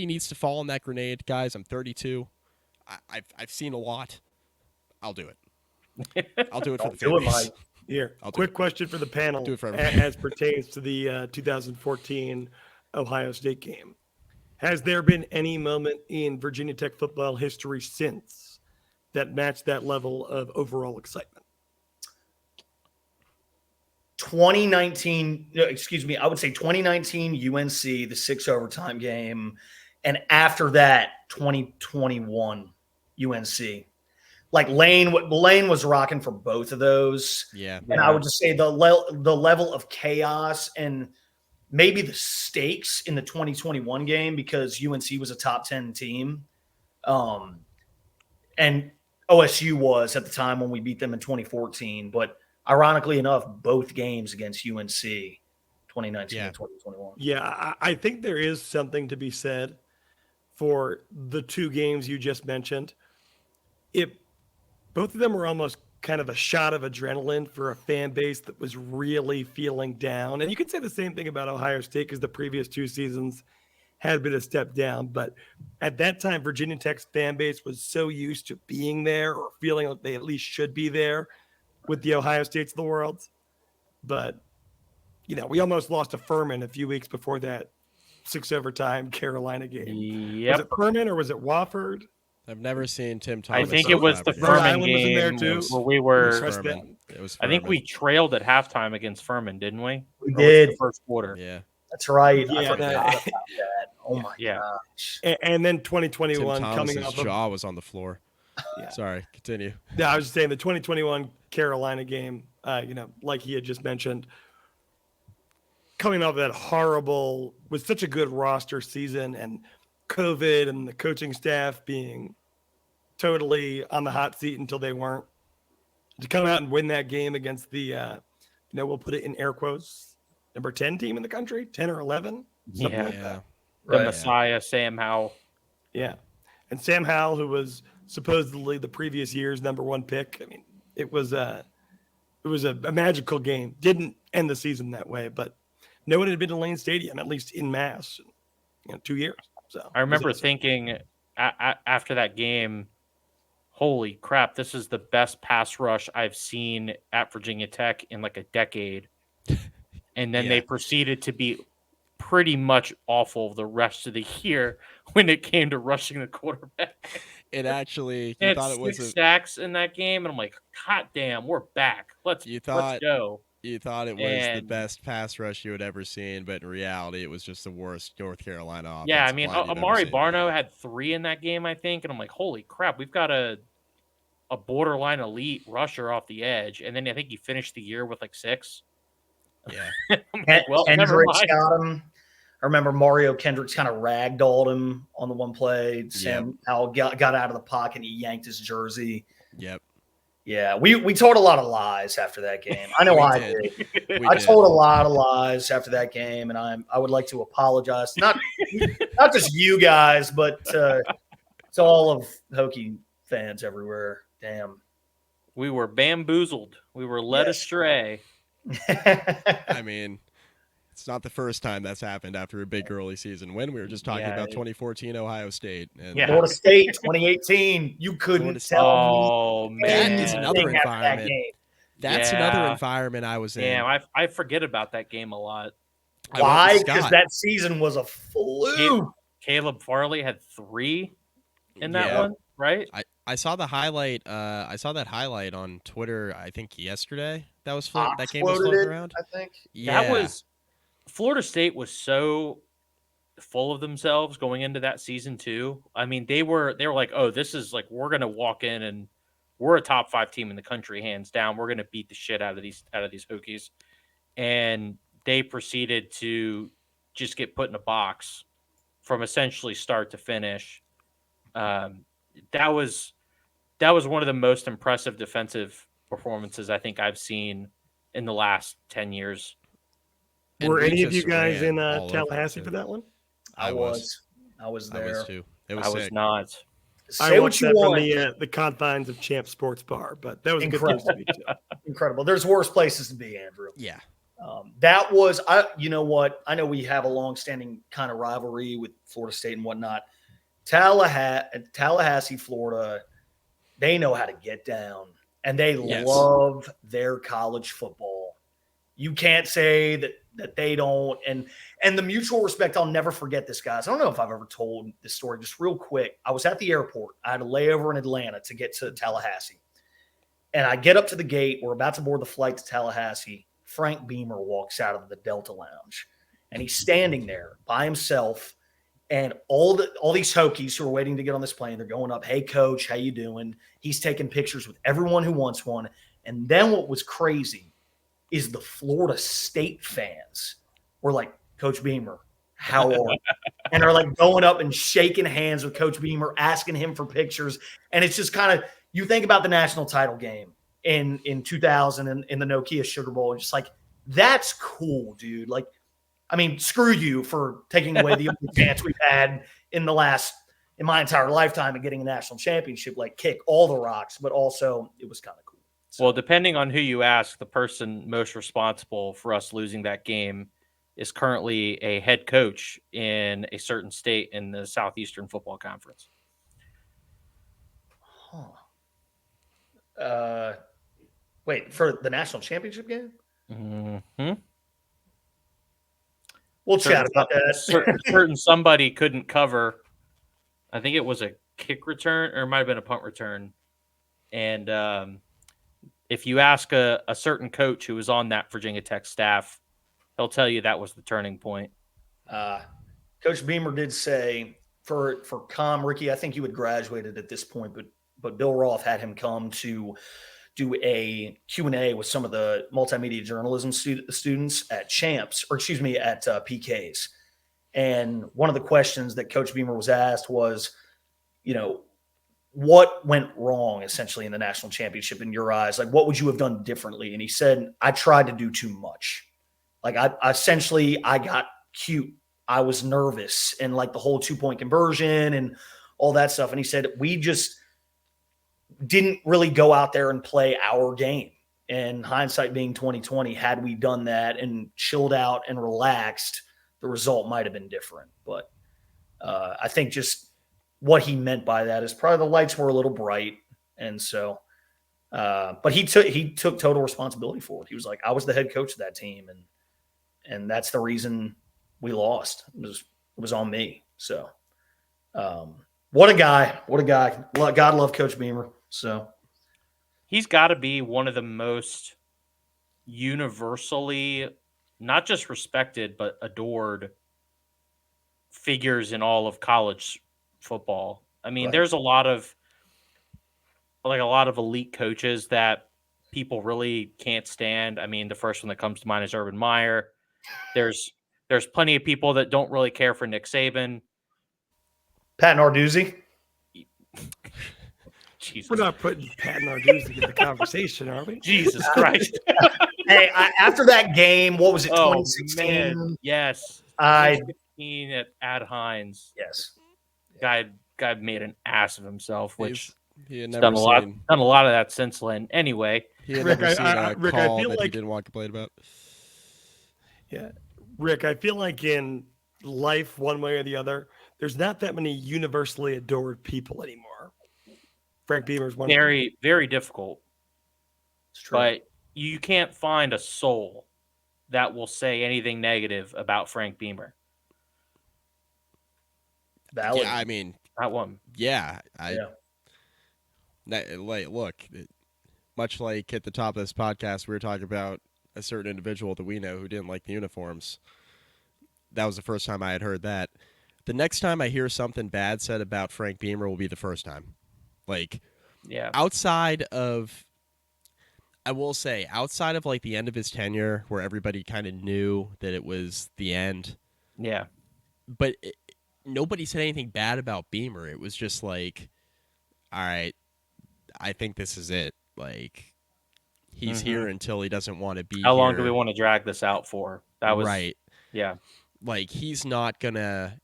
Speaker 1: needs to fall on that grenade, guys, I'm 32. I've seen a lot. I'll do it. I'll do it for the
Speaker 2: Do it,
Speaker 1: families.
Speaker 2: Mike.
Speaker 3: Here,
Speaker 1: I'll do
Speaker 3: quick
Speaker 1: it.
Speaker 3: question for the panel
Speaker 1: Do it for everybody.
Speaker 3: as pertains to the 2014 Ohio State game. Has there been any moment in Virginia Tech football history since that matched that level of overall excitement?
Speaker 2: 2019, I would say 2019 UNC, the 6 overtime game. And after that, 2021 UNC. Like Lane was rocking for both of those.
Speaker 1: Yeah.
Speaker 2: And I would just say the level of chaos and maybe the stakes in the 2021 game, because UNC was a top 10 team. And OSU was at the time when we beat them in 2014. But ironically enough, both games against UNC, 2019 and 2021.
Speaker 3: Yeah, I think there is something to be said for the two games you just mentioned. Both of them were almost kind of a shot of adrenaline for a fan base that was really feeling down. And you could say the same thing about Ohio State because the previous 2 seasons had been a step down. But at that time, Virginia Tech's fan base was so used to being there or feeling like they at least should be there with the Ohio States of the world. But, we almost lost to Furman a few weeks before that 6 overtime Carolina game.
Speaker 5: Yep.
Speaker 3: Was it Furman or was it Wofford?
Speaker 1: I've never seen Tim
Speaker 5: I
Speaker 1: Thomas.
Speaker 5: think
Speaker 1: so
Speaker 5: it was the
Speaker 1: flabbergasted.
Speaker 3: Rhode
Speaker 5: Furman
Speaker 3: Island was in there
Speaker 5: game
Speaker 3: too.
Speaker 5: where we
Speaker 1: It was
Speaker 5: were.
Speaker 3: Trust
Speaker 1: Furman.
Speaker 3: that.
Speaker 1: It was
Speaker 5: I think
Speaker 1: Furman.
Speaker 5: we trailed at halftime against Furman, didn't we?
Speaker 2: We
Speaker 5: Or was it
Speaker 2: did.
Speaker 5: the first quarter.
Speaker 1: Yeah.
Speaker 2: That's right. I
Speaker 3: Yeah,
Speaker 2: forgot
Speaker 3: that-
Speaker 2: about that. Oh my
Speaker 5: Yeah.
Speaker 2: gosh.
Speaker 3: And then
Speaker 1: Tim
Speaker 3: 2021 coming
Speaker 1: Thomas's
Speaker 3: off of
Speaker 1: jaw was on the floor.
Speaker 3: Yeah.
Speaker 1: Sorry, continue.
Speaker 3: Yeah, I was just saying the 2021 Carolina game, like he had just mentioned, coming off of that horrible, was such a good roster season and COVID and the coaching staff being totally on the hot seat until they weren't. To come out and win that game against the, we'll put it in air quotes, number 10 team in the country, 10 or 11. Something
Speaker 5: Yeah.
Speaker 3: like
Speaker 1: Yeah.
Speaker 3: that.
Speaker 5: The
Speaker 2: Right.
Speaker 5: Messiah, Sam Howell.
Speaker 3: Yeah. And Sam Howell, who was supposedly the previous year's number 1 pick. I mean, it was a magical game. Didn't end the season that way, but no one had been to Lane Stadium, at least in mass, 2 years. So
Speaker 5: I remember
Speaker 3: it was awesome.
Speaker 5: thinking after that game, holy crap, this is the best pass rush I've seen at Virginia Tech in like a decade. And then
Speaker 1: Yeah.
Speaker 5: they proceeded to be pretty much awful the rest of the year when it came to rushing the quarterback.
Speaker 1: It actually,
Speaker 5: They
Speaker 1: you
Speaker 5: had
Speaker 1: thought it was
Speaker 5: 6 sacks in that game, and I'm like, God damn, we're back. Let's go.
Speaker 1: you thought it was the
Speaker 5: And-
Speaker 1: best pass rush you had ever seen, but in reality, it was just the worst North Carolina offensive
Speaker 5: Yeah, I mean,
Speaker 1: line you've ever
Speaker 5: Amari
Speaker 1: seen.
Speaker 5: Barno had 3 in that game, I think, and I'm like, holy crap, we've got a borderline elite rusher off the edge, and then I think he finished the year with like 6.
Speaker 1: Yeah,
Speaker 5: I'm like, well, never
Speaker 2: Kendricks
Speaker 5: mind.
Speaker 2: got him. I remember Mario Kendricks kind of ragdolled him on the one play. Sam Howell got out of the pocket and he yanked his jersey.
Speaker 1: yep.
Speaker 2: Yeah, we told a lot of lies after that game. I know
Speaker 1: We
Speaker 2: I
Speaker 1: did.
Speaker 2: did.
Speaker 1: We
Speaker 2: I
Speaker 1: did.
Speaker 2: told a lot of lies after that game, and I would like to apologize. Not just you guys, but to all of Hokie fans everywhere. Damn.
Speaker 5: We were bamboozled. We were led
Speaker 2: Yes.
Speaker 5: astray.
Speaker 1: I mean, it's not the first time that's happened after a big early season win. We were just talking
Speaker 5: Yeah,
Speaker 1: about
Speaker 5: it-
Speaker 1: 2014 Ohio State. And
Speaker 5: Yeah.
Speaker 2: Florida State 2018. You couldn't
Speaker 1: Florida State.
Speaker 2: tell
Speaker 5: Oh,
Speaker 2: me
Speaker 1: That
Speaker 5: man.
Speaker 1: is another
Speaker 2: anything after that
Speaker 1: environment.
Speaker 2: game.
Speaker 1: That's
Speaker 5: Yeah.
Speaker 1: another environment I was in.
Speaker 5: Damn, I forget about that game a lot.
Speaker 1: I went
Speaker 2: Why?
Speaker 1: with
Speaker 2: Because
Speaker 1: Scott.
Speaker 2: that season was a fluke.
Speaker 5: Caleb Farley had 3 in that
Speaker 1: Yeah.
Speaker 5: one, right?
Speaker 1: I saw the highlight. I saw that highlight on Twitter. I think yesterday. That was
Speaker 2: Fox
Speaker 1: that game was
Speaker 2: quoted
Speaker 1: floating
Speaker 2: it,
Speaker 1: around.
Speaker 2: I think.
Speaker 1: Yeah,
Speaker 5: That was Florida State was so full of themselves going into that season too. I mean, they were like, "Oh, this is like we're going to walk in and we're a top 5 team in the country hands down. We're going to beat the shit out of these Hokies." And they proceeded to just get put in a box from essentially start to finish. That was one of the most impressive defensive performances I think I've seen in the last 10 years.
Speaker 1: And
Speaker 3: Were
Speaker 1: we
Speaker 3: any of
Speaker 1: just
Speaker 3: you guys
Speaker 1: ran
Speaker 3: in
Speaker 1: all over
Speaker 3: Tallahassee
Speaker 1: it,
Speaker 3: for
Speaker 1: too.
Speaker 3: that one?
Speaker 2: I was
Speaker 1: I
Speaker 2: there.
Speaker 1: was too. It was
Speaker 5: I was
Speaker 1: sick.
Speaker 5: not.
Speaker 2: Say
Speaker 3: I
Speaker 2: what
Speaker 3: watched
Speaker 2: you
Speaker 3: that
Speaker 2: want.
Speaker 3: from the confines of Champ Sports Bar, but that was a good place to be too.
Speaker 2: Incredible. There's worse places to be, Andrew.
Speaker 1: Yeah.
Speaker 2: That was, you know what? I know we have a long-standing kind of rivalry with Florida State and whatnot. Tallahassee, Florida, they know how to get down, and they
Speaker 1: Yes.
Speaker 2: love their college football. You can't say that they don't. And the mutual respect, I'll never forget this, guys. I don't know if I've ever told this story. Just real quick, I was at the airport. I had a layover in Atlanta to get to Tallahassee. And I get up to the gate. We're about to board the flight to Tallahassee. Frank Beamer walks out of the Delta Lounge, and he's standing there by himself. And all these Hokies who are waiting to get on this plane, they're going up, "Hey, coach, how you doing?" He's taking pictures with everyone who wants one. And then what was crazy is the Florida State fans were like, "Coach Beamer, how are you?" And are like going up and shaking hands with Coach Beamer, asking him for pictures. And it's just kind of, you think about the national title game in 2000 and in the Nokia Sugar Bowl, and just like, that's cool, dude. Like, I mean, screw you for taking away the only chance we've had in my entire lifetime of getting a national championship. Like, kick all the rocks, but also it was kind of cool. So,
Speaker 5: Well, depending on who you ask, the person most responsible for us losing that game is currently a head coach in a certain state in the Southeastern Football Conference.
Speaker 2: wait, for the national championship game?
Speaker 5: Mm-hmm.
Speaker 2: We'll chat about that.
Speaker 5: certain somebody couldn't cover. I think it was a kick return, or it might have been a punt return. And if you ask a certain coach who was on that Virginia Tech staff, he'll tell you that was the turning point.
Speaker 2: Coach Beamer did say for Ricky, I think you had graduated at this point, but Bill Roth had him come to do a Q&A with some of the multimedia journalism students at Champs, or excuse me, at PKs. And one of the questions that Coach Beamer was asked was, what went wrong essentially in the national championship in your eyes? Like, what would you have done differently? And he said, I tried to do too much. Like, I got cute. I was nervous, and like the whole 2-point conversion and all that stuff. And he said, we just didn't really go out there and play our game. And hindsight being 2020, had we done that and chilled out and relaxed, the result might have been different. But I think just what he meant by that is probably the lights were a little bright. And so, but he took total responsibility for it. He was like, I was the head coach of that team. And that's the reason we lost. It was on me. So, what a guy. God love Coach Beamer. So
Speaker 5: he's got to be one of the most universally, not just respected, but adored figures in all of college football. I mean,
Speaker 2: Right.
Speaker 5: There's a lot of elite coaches that people really can't stand. I mean, the first one that comes to mind is Urban Meyer. There's plenty of people that don't really care for Nick Saban.
Speaker 2: Pat Narduzzi.
Speaker 5: Jesus.
Speaker 3: We're not putting Pat Narduzzi in the conversation, are we?
Speaker 5: Jesus Christ.
Speaker 2: Hey, after that game, what was it,
Speaker 5: Oh,
Speaker 2: 2016?
Speaker 5: man. Yes.
Speaker 2: I
Speaker 5: 2016 at Heightened.
Speaker 2: yes.
Speaker 5: Guy made an ass of himself, which
Speaker 1: He had
Speaker 5: he's
Speaker 1: never
Speaker 5: done a lot of that since then. Anyway,
Speaker 1: He had
Speaker 3: Rick,
Speaker 1: never seen a
Speaker 3: Rick, I
Speaker 1: call
Speaker 3: feel
Speaker 1: that he
Speaker 3: like-
Speaker 1: didn't want complain about.
Speaker 3: Yeah. Rick, I feel like in life, one way or the other, there's not that many universally adored people anymore. Frank Beamer's one.
Speaker 5: very, very difficult.
Speaker 2: It's true.
Speaker 5: But you can't find a soul that will say anything negative about Frank Beamer.
Speaker 2: Valid.
Speaker 1: Yeah, I mean,
Speaker 5: Not one.
Speaker 1: yeah.
Speaker 2: Yeah.
Speaker 1: Look, much like at the top of this podcast, we were talking about a certain individual that we know who didn't like the uniforms. That was the first time I had heard that. The next time I hear something bad said about Frank Beamer will be the first time. Like,
Speaker 5: Yeah.
Speaker 1: outside of, I will say, outside of like the end of his tenure where everybody kind of knew that it was the end,
Speaker 5: Yeah.
Speaker 1: but nobody said anything bad about Beamer. It was just like, all right, I think this is it. Like, he's here until he doesn't want to be
Speaker 5: How long
Speaker 1: here.
Speaker 5: do we want to drag this out for? That was
Speaker 1: right.
Speaker 5: Yeah.
Speaker 1: Like, he's not gonna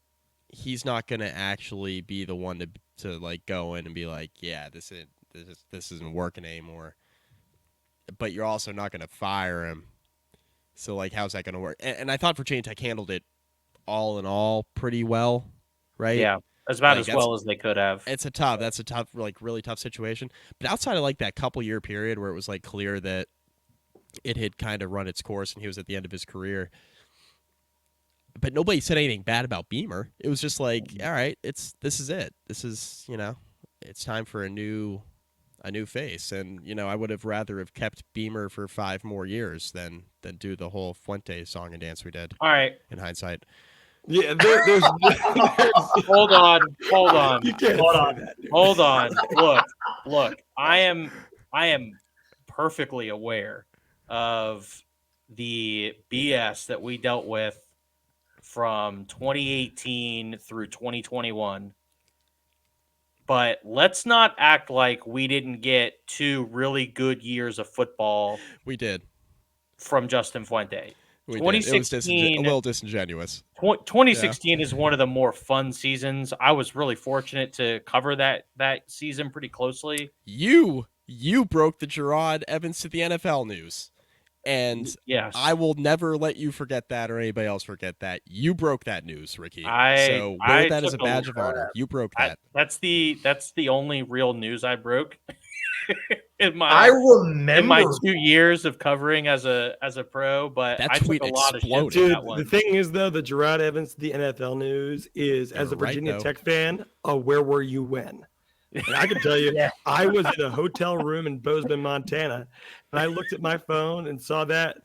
Speaker 1: actually be the one to like go in and be like, yeah, this isn't working anymore. But you're also not gonna fire him. So like, how's that gonna work? And I thought Virginia Tech handled it all in all pretty well, right?
Speaker 5: Yeah. As about
Speaker 1: Like,
Speaker 5: as well as they could have.
Speaker 1: That's a tough, like really tough situation. But outside of like that couple year period where it was like clear that it had kind of run its course and he was at the end of his career, but nobody said anything bad about Beamer. It was just like, all right, this is it. This is, it's time for a new face. And, I would have rather have kept Beamer for 5 more years than do the whole Fuente song and dance we did
Speaker 5: All right.
Speaker 1: in hindsight.
Speaker 3: Yeah, there's
Speaker 5: Hold on.
Speaker 3: you can't
Speaker 2: Hold
Speaker 3: say
Speaker 2: on.
Speaker 3: that, dude.
Speaker 5: Hold on. Look. I am perfectly aware of the BS that we dealt with from 2018 through 2021. But let's not act like we didn't get 2 really good years of football
Speaker 1: We did.
Speaker 5: from Justin Fuente.
Speaker 1: We did. It was
Speaker 5: 2016
Speaker 1: a little disingenuous.
Speaker 5: 2016 is one of the more fun seasons. I was really fortunate to cover that season pretty closely.
Speaker 1: You you broke the Gerard Evans to the NFL news. And
Speaker 5: Yes.
Speaker 1: I will never let you forget that or anybody else forget that. You broke that news, Ricky.
Speaker 5: I
Speaker 1: So wear that as
Speaker 5: took
Speaker 1: a badge of honor. You broke that.
Speaker 5: That's the only real news I broke in
Speaker 2: I
Speaker 5: my
Speaker 2: remember
Speaker 5: 2 years of covering as a pro. But
Speaker 1: That
Speaker 5: I took
Speaker 1: tweet
Speaker 5: a lot of shit
Speaker 1: exploded.
Speaker 5: for
Speaker 3: Dude,
Speaker 5: that one.
Speaker 3: the thing is, though, the Gerard Evans, the NFL news is, as a
Speaker 1: You're right,
Speaker 3: Virginia
Speaker 1: though.
Speaker 3: Tech fan, where were you when? And I can tell you,
Speaker 2: Yeah.
Speaker 3: I was in a hotel room in Bozeman, Montana, and I looked at my phone and saw that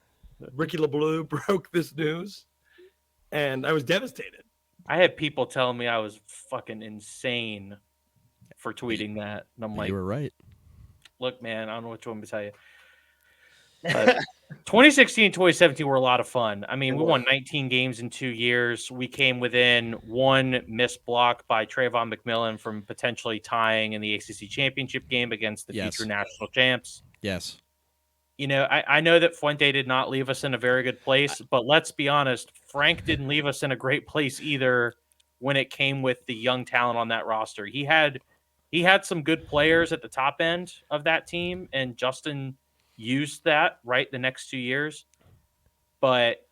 Speaker 3: Ricky LeBlue broke this news, and I was devastated.
Speaker 5: I had people telling me I was fucking insane for tweeting that, and I'm like,
Speaker 1: You were right.
Speaker 5: look, man, I don't know which one to tell you. But 2016, 2017 were a lot of fun. I mean, we won 19 games in 2 years. We came within one missed block by Trayvon McMillan from potentially tying in the ACC championship game against the
Speaker 1: Yes.
Speaker 5: future national champs.
Speaker 1: Yes.
Speaker 5: You know, I know that Fuente did not leave us in a very good place, but let's be honest, Frank didn't leave us in a great place either when it came with the young talent on that roster. He had some good players at the top end of that team, and Justin used that right the next 2 years. But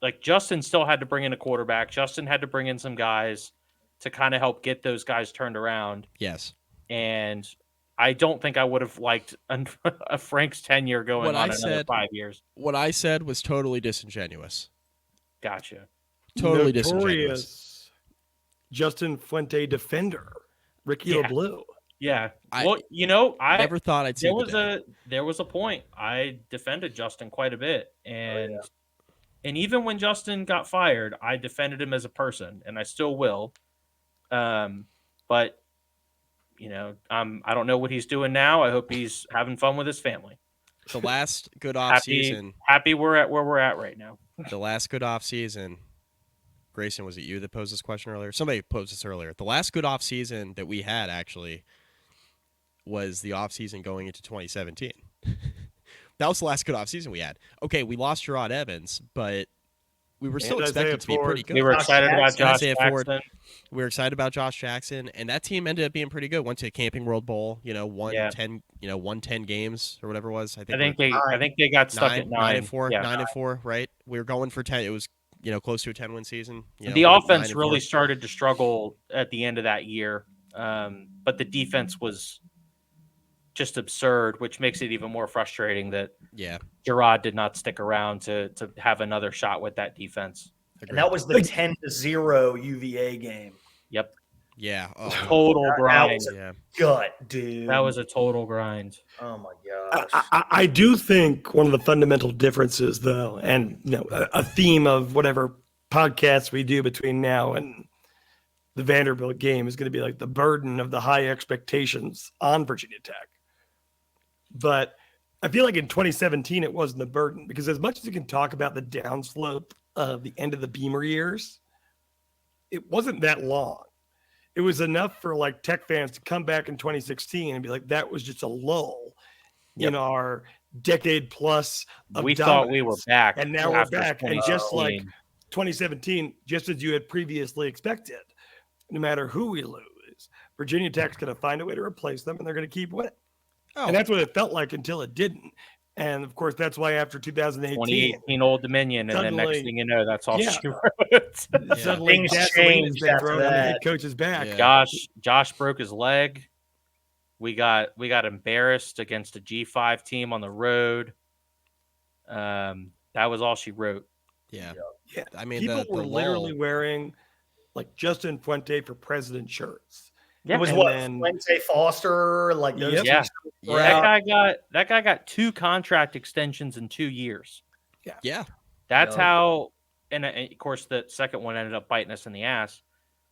Speaker 5: like Justin still had to bring in a quarterback. Justin had to bring in some guys to kind of help get those guys turned around.
Speaker 1: Yes.
Speaker 5: And I don't think I would have liked a Frank's tenure going on another 5 years.
Speaker 1: What I said was totally disingenuous.
Speaker 5: Gotcha.
Speaker 1: Totally disingenuous.
Speaker 3: Notorious Justin Fuente defender, Ricky
Speaker 5: Yeah.
Speaker 3: LeBlue.
Speaker 5: Yeah.
Speaker 1: I
Speaker 5: Well, you know, I
Speaker 1: never thought I'd see
Speaker 5: there was a point I defended Justin quite a bit, and even when Justin got fired, I defended him as a person, and I still will. But you know, I don't know what he's doing now. I hope he's having fun with his family.
Speaker 1: The last good off season.
Speaker 5: Happy we're at where we're at right now.
Speaker 1: The last good off season. Grayson, was it you that posed this question earlier? Somebody posed this earlier. The last good off season that we had actually was the off season going into 2017. That was the last good off season we had. Okay, we lost Gerard Evans, but we were still
Speaker 3: And
Speaker 1: expected
Speaker 3: Isaiah
Speaker 1: to be
Speaker 3: Ford.
Speaker 1: pretty good.
Speaker 5: We were excited about Josh
Speaker 1: Isaiah Ford.
Speaker 5: Jackson.
Speaker 1: We were excited about Josh Jackson, and that team ended up being pretty good. Went to Camping World Bowl, won 10 games or whatever it was. I think
Speaker 5: they got stuck at
Speaker 1: 9-4,
Speaker 5: Yeah.
Speaker 1: 9-4, right? We were going for 10. It was close to a 10-win season.
Speaker 5: The offense really started to struggle at the end of that year, but the defense was just absurd, which makes it even more frustrating that Gerard did not stick around to have another shot with that defense.
Speaker 2: And that was the 10-0 UVA game.
Speaker 5: Yep.
Speaker 1: Yeah. Oh.
Speaker 5: Total grind.
Speaker 2: Gut, dude.
Speaker 5: That was a total grind.
Speaker 2: Oh my gosh.
Speaker 3: I do think one of the fundamental differences, though, and a theme of whatever podcasts we do between now and the Vanderbilt game is going to be like the burden of the high expectations on Virginia Tech. But I feel like in 2017 it wasn't the burden, because as much as you can talk about the downslope of the end of the Beamer years, it wasn't that long. It was enough for like Tech fans to come back in 2016 and be like, that was just a lull in our decade plus of
Speaker 5: we
Speaker 3: dominance.
Speaker 5: Thought we were back,
Speaker 3: and now we're back. And just like 2017, just as you had previously expected, no matter who we lose, Virginia Tech's going to find a way to replace them, and they're going to keep winning. And that's what it felt like until it didn't. And of course, that's why after 2018,
Speaker 5: Old Dominion, and then next thing you know, that's all she wrote.
Speaker 3: Suddenly, gasoline has been thrown on the head coach's back.
Speaker 5: Yeah. Josh broke his leg. We got embarrassed against a G5 team on the road. That was all she wrote.
Speaker 1: Yeah.
Speaker 3: I mean, people were literally wearing like Justin Fuente for president shirts.
Speaker 2: Yeah. It was Fuente Foster, like those.
Speaker 5: That guy got 2 contract extensions in 2 years.
Speaker 1: Yeah.
Speaker 5: That's how, and of course the second one ended up biting us in the ass.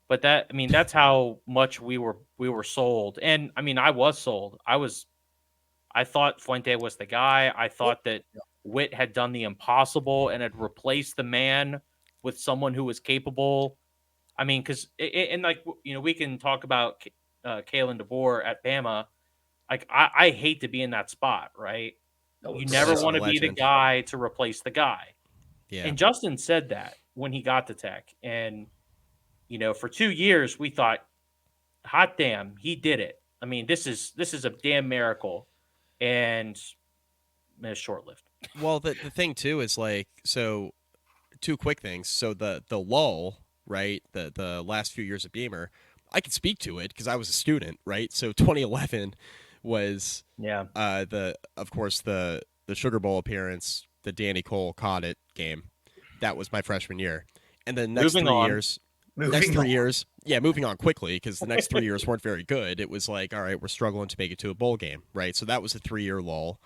Speaker 5: But that's how much we were sold. And I mean, I was sold. I thought Fuente was the guy. I thought that Witt had done the impossible and had replaced the man with someone who was capable. I mean, because we can talk about Kalen DeBoer at Bama. Like I hate to be in that spot, right? You never want to be the guy to replace the guy. Yeah. And Justin said that when he got to Tech, and for 2 years we thought, hot damn, he did it. I mean, this is a damn miracle. and it's short-lived.
Speaker 1: Well, the thing too is like, so two quick things. So the lull, right? The last few years of Beamer, I could speak to it because I was a student, right? So 2011 was
Speaker 5: Yeah.
Speaker 1: of course the Sugar Bowl appearance, the Danny Cole caught it game. That was my freshman year. And the next
Speaker 5: Moving
Speaker 1: 3
Speaker 5: on.
Speaker 1: years,
Speaker 2: Moving on.
Speaker 1: moving on quickly because the next 3 years weren't very good. It was like, all right, we're struggling to make it to a bowl game, right? So that was a 3-year lull.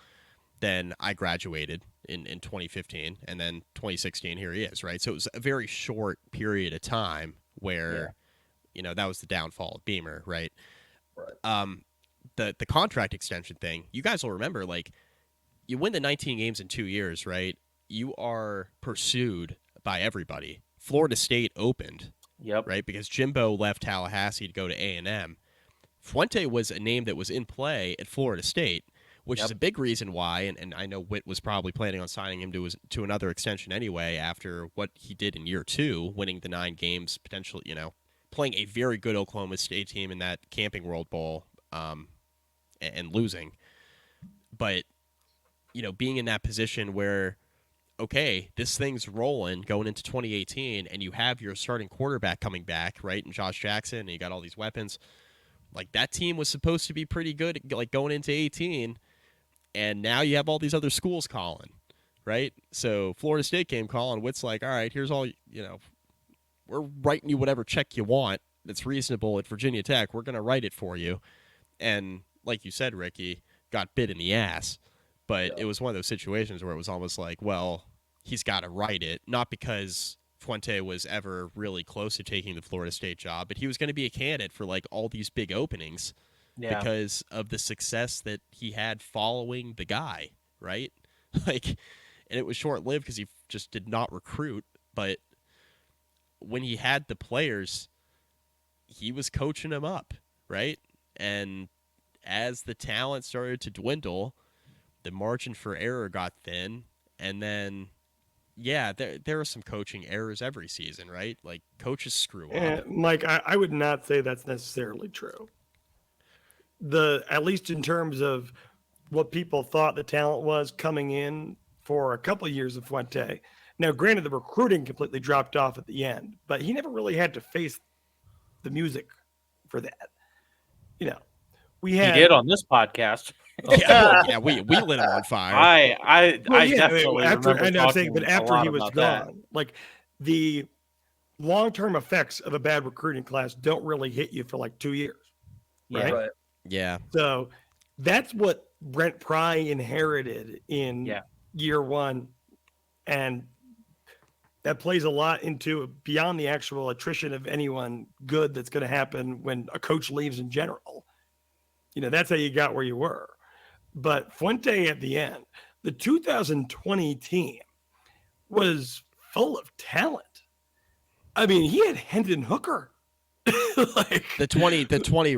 Speaker 1: Then I graduated in 2015, and then 2016, here he is, right? So it was a very short period of time where, that was the downfall of Beamer, right?
Speaker 2: Right.
Speaker 1: The contract extension thing, you guys will remember, like, you win the 19 games in 2 years, right? You are pursued by everybody. Florida State opened,
Speaker 5: Yep.
Speaker 1: right? Because Jimbo left Tallahassee to go to A&M. Fuente was a name that was in play at Florida State, which is a big reason why, and I know Witt was probably planning on signing him to another extension anyway after what he did in year 2, winning the 9 games, potentially, playing a very good Oklahoma State team in that Camping World Bowl and losing. But, being in that position where, okay, this thing's rolling going into 2018, and you have your starting quarterback coming back, right, and Josh Jackson, and you got all these weapons. Like, that team was supposed to be pretty good, like, going into 18, and now you have all these other schools calling, right? So Florida State came calling. Witt's like, all right, here's all, we're writing you whatever check you want that's reasonable at Virginia Tech. We're going to write it for you. And like you said, Ricky, got bit in the ass. But it was one of those situations where it was almost like, well, he's got to write it, not because Fuente was ever really close to taking the Florida State job, but he was going to be a candidate for like all these big openings because of the success that he had following the guy, right? Like, and it was short-lived because he just did not recruit, but when he had the players, he was coaching them up, right? And as the talent started to dwindle, the margin for error got thin, and then there are some coaching errors every season, right? Like, coaches screw up.
Speaker 3: Mike, I would not say that's necessarily true. At least in terms of what people thought the talent was coming in for a couple of years of Fuente. Now, granted, the recruiting completely dropped off at the end, but he never really had to face the music for that. We had.
Speaker 5: He did on this podcast.
Speaker 1: We lit him on fire.
Speaker 5: I definitely
Speaker 3: after,
Speaker 5: remember
Speaker 3: I'm saying, but
Speaker 5: talking
Speaker 3: after
Speaker 5: a lot
Speaker 3: he was
Speaker 5: about
Speaker 3: gone,
Speaker 5: that.
Speaker 3: like the long-term effects of a bad recruiting class don't really hit you for like 2 years, right?
Speaker 2: Right.
Speaker 1: Yeah.
Speaker 3: So that's what Brent Pry inherited in year 1, and that plays a lot into beyond the actual attrition of anyone good that's going to happen when a coach leaves in general. That's how you got where you were. But Fuente at the end, the 2020 team was full of talent. I mean, he had Hendon Hooker.
Speaker 1: Like, the 2020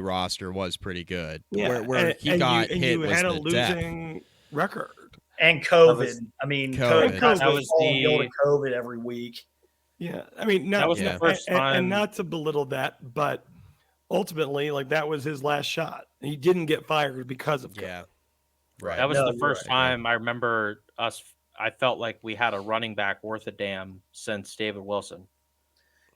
Speaker 1: roster was pretty good.
Speaker 3: Yeah,
Speaker 1: where he got hit was
Speaker 3: had a
Speaker 1: the
Speaker 3: losing
Speaker 1: depth.
Speaker 3: record.
Speaker 2: And COVID.
Speaker 1: COVID.
Speaker 5: That was
Speaker 2: the COVID every week.
Speaker 3: Yeah, I mean,
Speaker 5: that was the first time,
Speaker 3: and not to belittle that, but ultimately, like, that was his last shot. He didn't get fired because of COVID.
Speaker 1: Yeah, right.
Speaker 5: That was the first time I remember us. I felt like we had a running back worth a damn since David Wilson.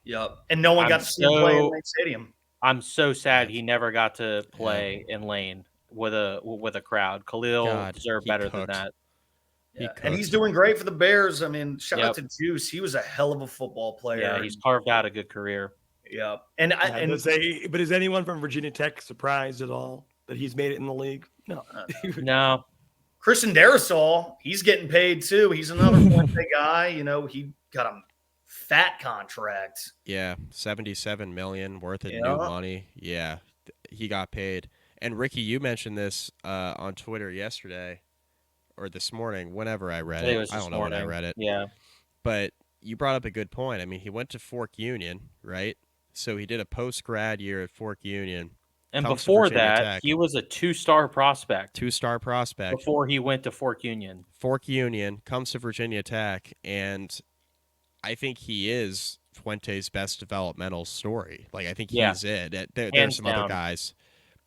Speaker 2: Yep, and no one got to see him play in Lane Stadium.
Speaker 5: I'm so sad he never got to play in Lane with a crowd. Khalil deserved better than that.
Speaker 2: Yeah. And he's doing great for the Bears. I mean, shout out to Juice. He was a hell of a football player.
Speaker 5: Yeah, he's carved out a good career.
Speaker 2: Yeah.
Speaker 3: But is anyone from Virginia Tech surprised at all that he's made it in the league? No.
Speaker 5: No.
Speaker 2: Christian Darrisaw, he's getting paid too. He's another Fuente guy. He got a fat contract.
Speaker 1: Yeah, $77 million worth of new money. Yeah, he got paid. And Ricky, you mentioned this on Twitter yesterday or this morning, whenever I read it. I don't know when I read it.
Speaker 5: Yeah.
Speaker 1: But you brought up a good point. I mean, he went to Fork Union, right? So he did a post-grad year at Fork Union.
Speaker 5: And before that, he was a 2-star prospect.
Speaker 1: 2-star prospect.
Speaker 5: Before he went to Fork Union.
Speaker 1: Fork Union, comes to Virginia Tech, and I think he is Fuente's best developmental story. Like, I think he's it. There's some other guys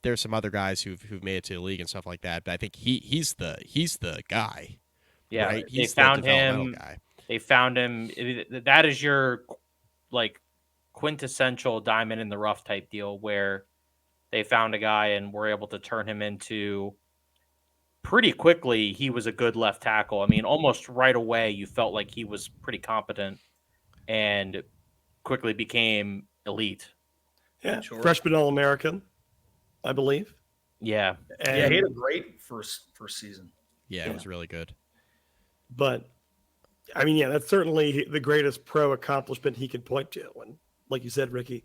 Speaker 1: there's some other guys who've made it to the league and stuff like that, but I think he's the guy.
Speaker 5: Yeah,
Speaker 1: right?
Speaker 5: they
Speaker 1: He's the
Speaker 5: found
Speaker 1: developmental
Speaker 5: him.
Speaker 1: guy.
Speaker 5: They found him. That is your like quintessential diamond in the rough type deal where they found a guy and were able to turn him into pretty quickly. He was a good left tackle. I mean, almost right away, you felt like he was pretty competent and quickly became elite.
Speaker 3: Yeah,
Speaker 2: Sure.
Speaker 3: freshman All-American, I believe.
Speaker 5: Yeah.
Speaker 3: And,
Speaker 2: Yeah, he had a great first season.
Speaker 1: Yeah,
Speaker 3: Yeah.
Speaker 1: it was really good.
Speaker 3: But I mean, yeah, that's certainly the greatest pro accomplishment he can point to. And like you said, Ricky,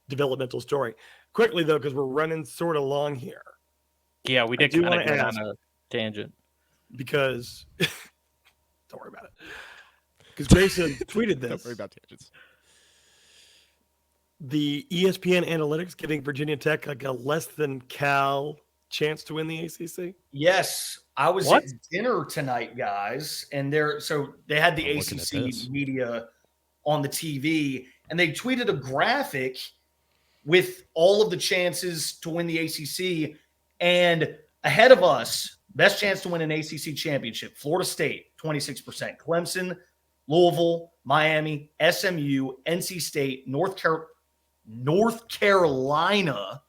Speaker 3: developmental story. Quickly though, because we're running sort of long here.
Speaker 5: Yeah, we
Speaker 3: I
Speaker 5: did
Speaker 3: do
Speaker 5: kind of
Speaker 3: wanna
Speaker 5: go
Speaker 3: ask-
Speaker 5: on a tangent.
Speaker 3: Because don't worry about it. Because Grayson tweeted
Speaker 1: Don't
Speaker 3: this.
Speaker 1: worry about tangents.
Speaker 3: The ESPN analytics giving Virginia Tech like a less than Cal chance to win the ACC.
Speaker 2: Yes, I was
Speaker 5: What?
Speaker 2: at dinner tonight, guys, and they had the
Speaker 1: I'm looking at
Speaker 2: ACC
Speaker 1: this.
Speaker 2: media on the TV, and they tweeted a graphic with all of the chances to win the ACC, and ahead of us, best chance to win an ACC championship: Florida State, 26%; Clemson, Louisville, Miami, SMU, NC State, North Carolina,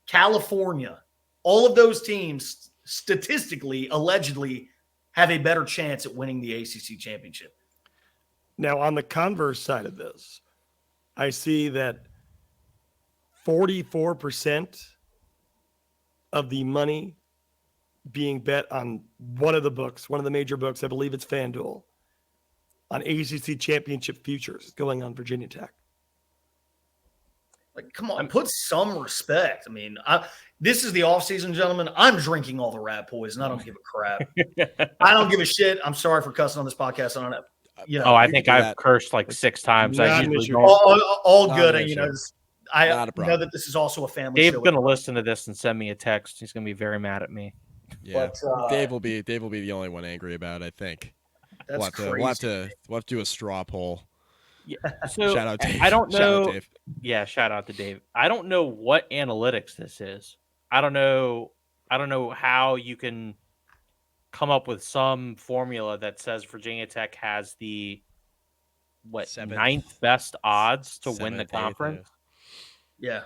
Speaker 2: California. All of those teams statistically, allegedly, have a better chance at winning the ACC championship.
Speaker 3: Now, on the converse side of this, I see that 44% of the money being bet on one of the major books, I believe it's FanDuel, on ACC championship futures is going on Virginia Tech.
Speaker 2: Like, come on, put some respect. I mean, this is the offseason, gentlemen. I'm drinking all the rat poison. I don't give a crap. I don't give a shit. I'm sorry for cussing on this podcast. I don't know. You know,
Speaker 5: Oh, I
Speaker 1: we
Speaker 5: think
Speaker 1: can do
Speaker 5: I've
Speaker 1: that.
Speaker 5: cursed like 6 times.
Speaker 3: Not
Speaker 5: I
Speaker 3: an
Speaker 5: usually
Speaker 3: issue.
Speaker 5: don't.
Speaker 2: all
Speaker 1: Not
Speaker 2: good.
Speaker 1: an
Speaker 2: And, you know,
Speaker 1: issue.
Speaker 2: I
Speaker 1: Not a
Speaker 2: know
Speaker 1: problem.
Speaker 2: that this is also a family
Speaker 5: Dave's
Speaker 2: show.
Speaker 5: gonna listen to this and send me a text. He's gonna be very mad at me.
Speaker 1: Yeah,
Speaker 2: But,
Speaker 1: Dave will be the only one angry about it, I think.
Speaker 2: That's crazy.
Speaker 1: We'll have to do a straw poll.
Speaker 5: Yeah. So
Speaker 1: Shout out Dave.
Speaker 5: I don't
Speaker 1: Shout out
Speaker 5: know.
Speaker 1: Dave.
Speaker 5: Yeah, shout out to Dave. I don't know what analytics this is. I don't know how you can come up with some formula that says Virginia Tech has the
Speaker 1: Seventh.
Speaker 5: 9th best odds to win the
Speaker 1: 7th, 8th,
Speaker 5: conference.
Speaker 2: Yeah,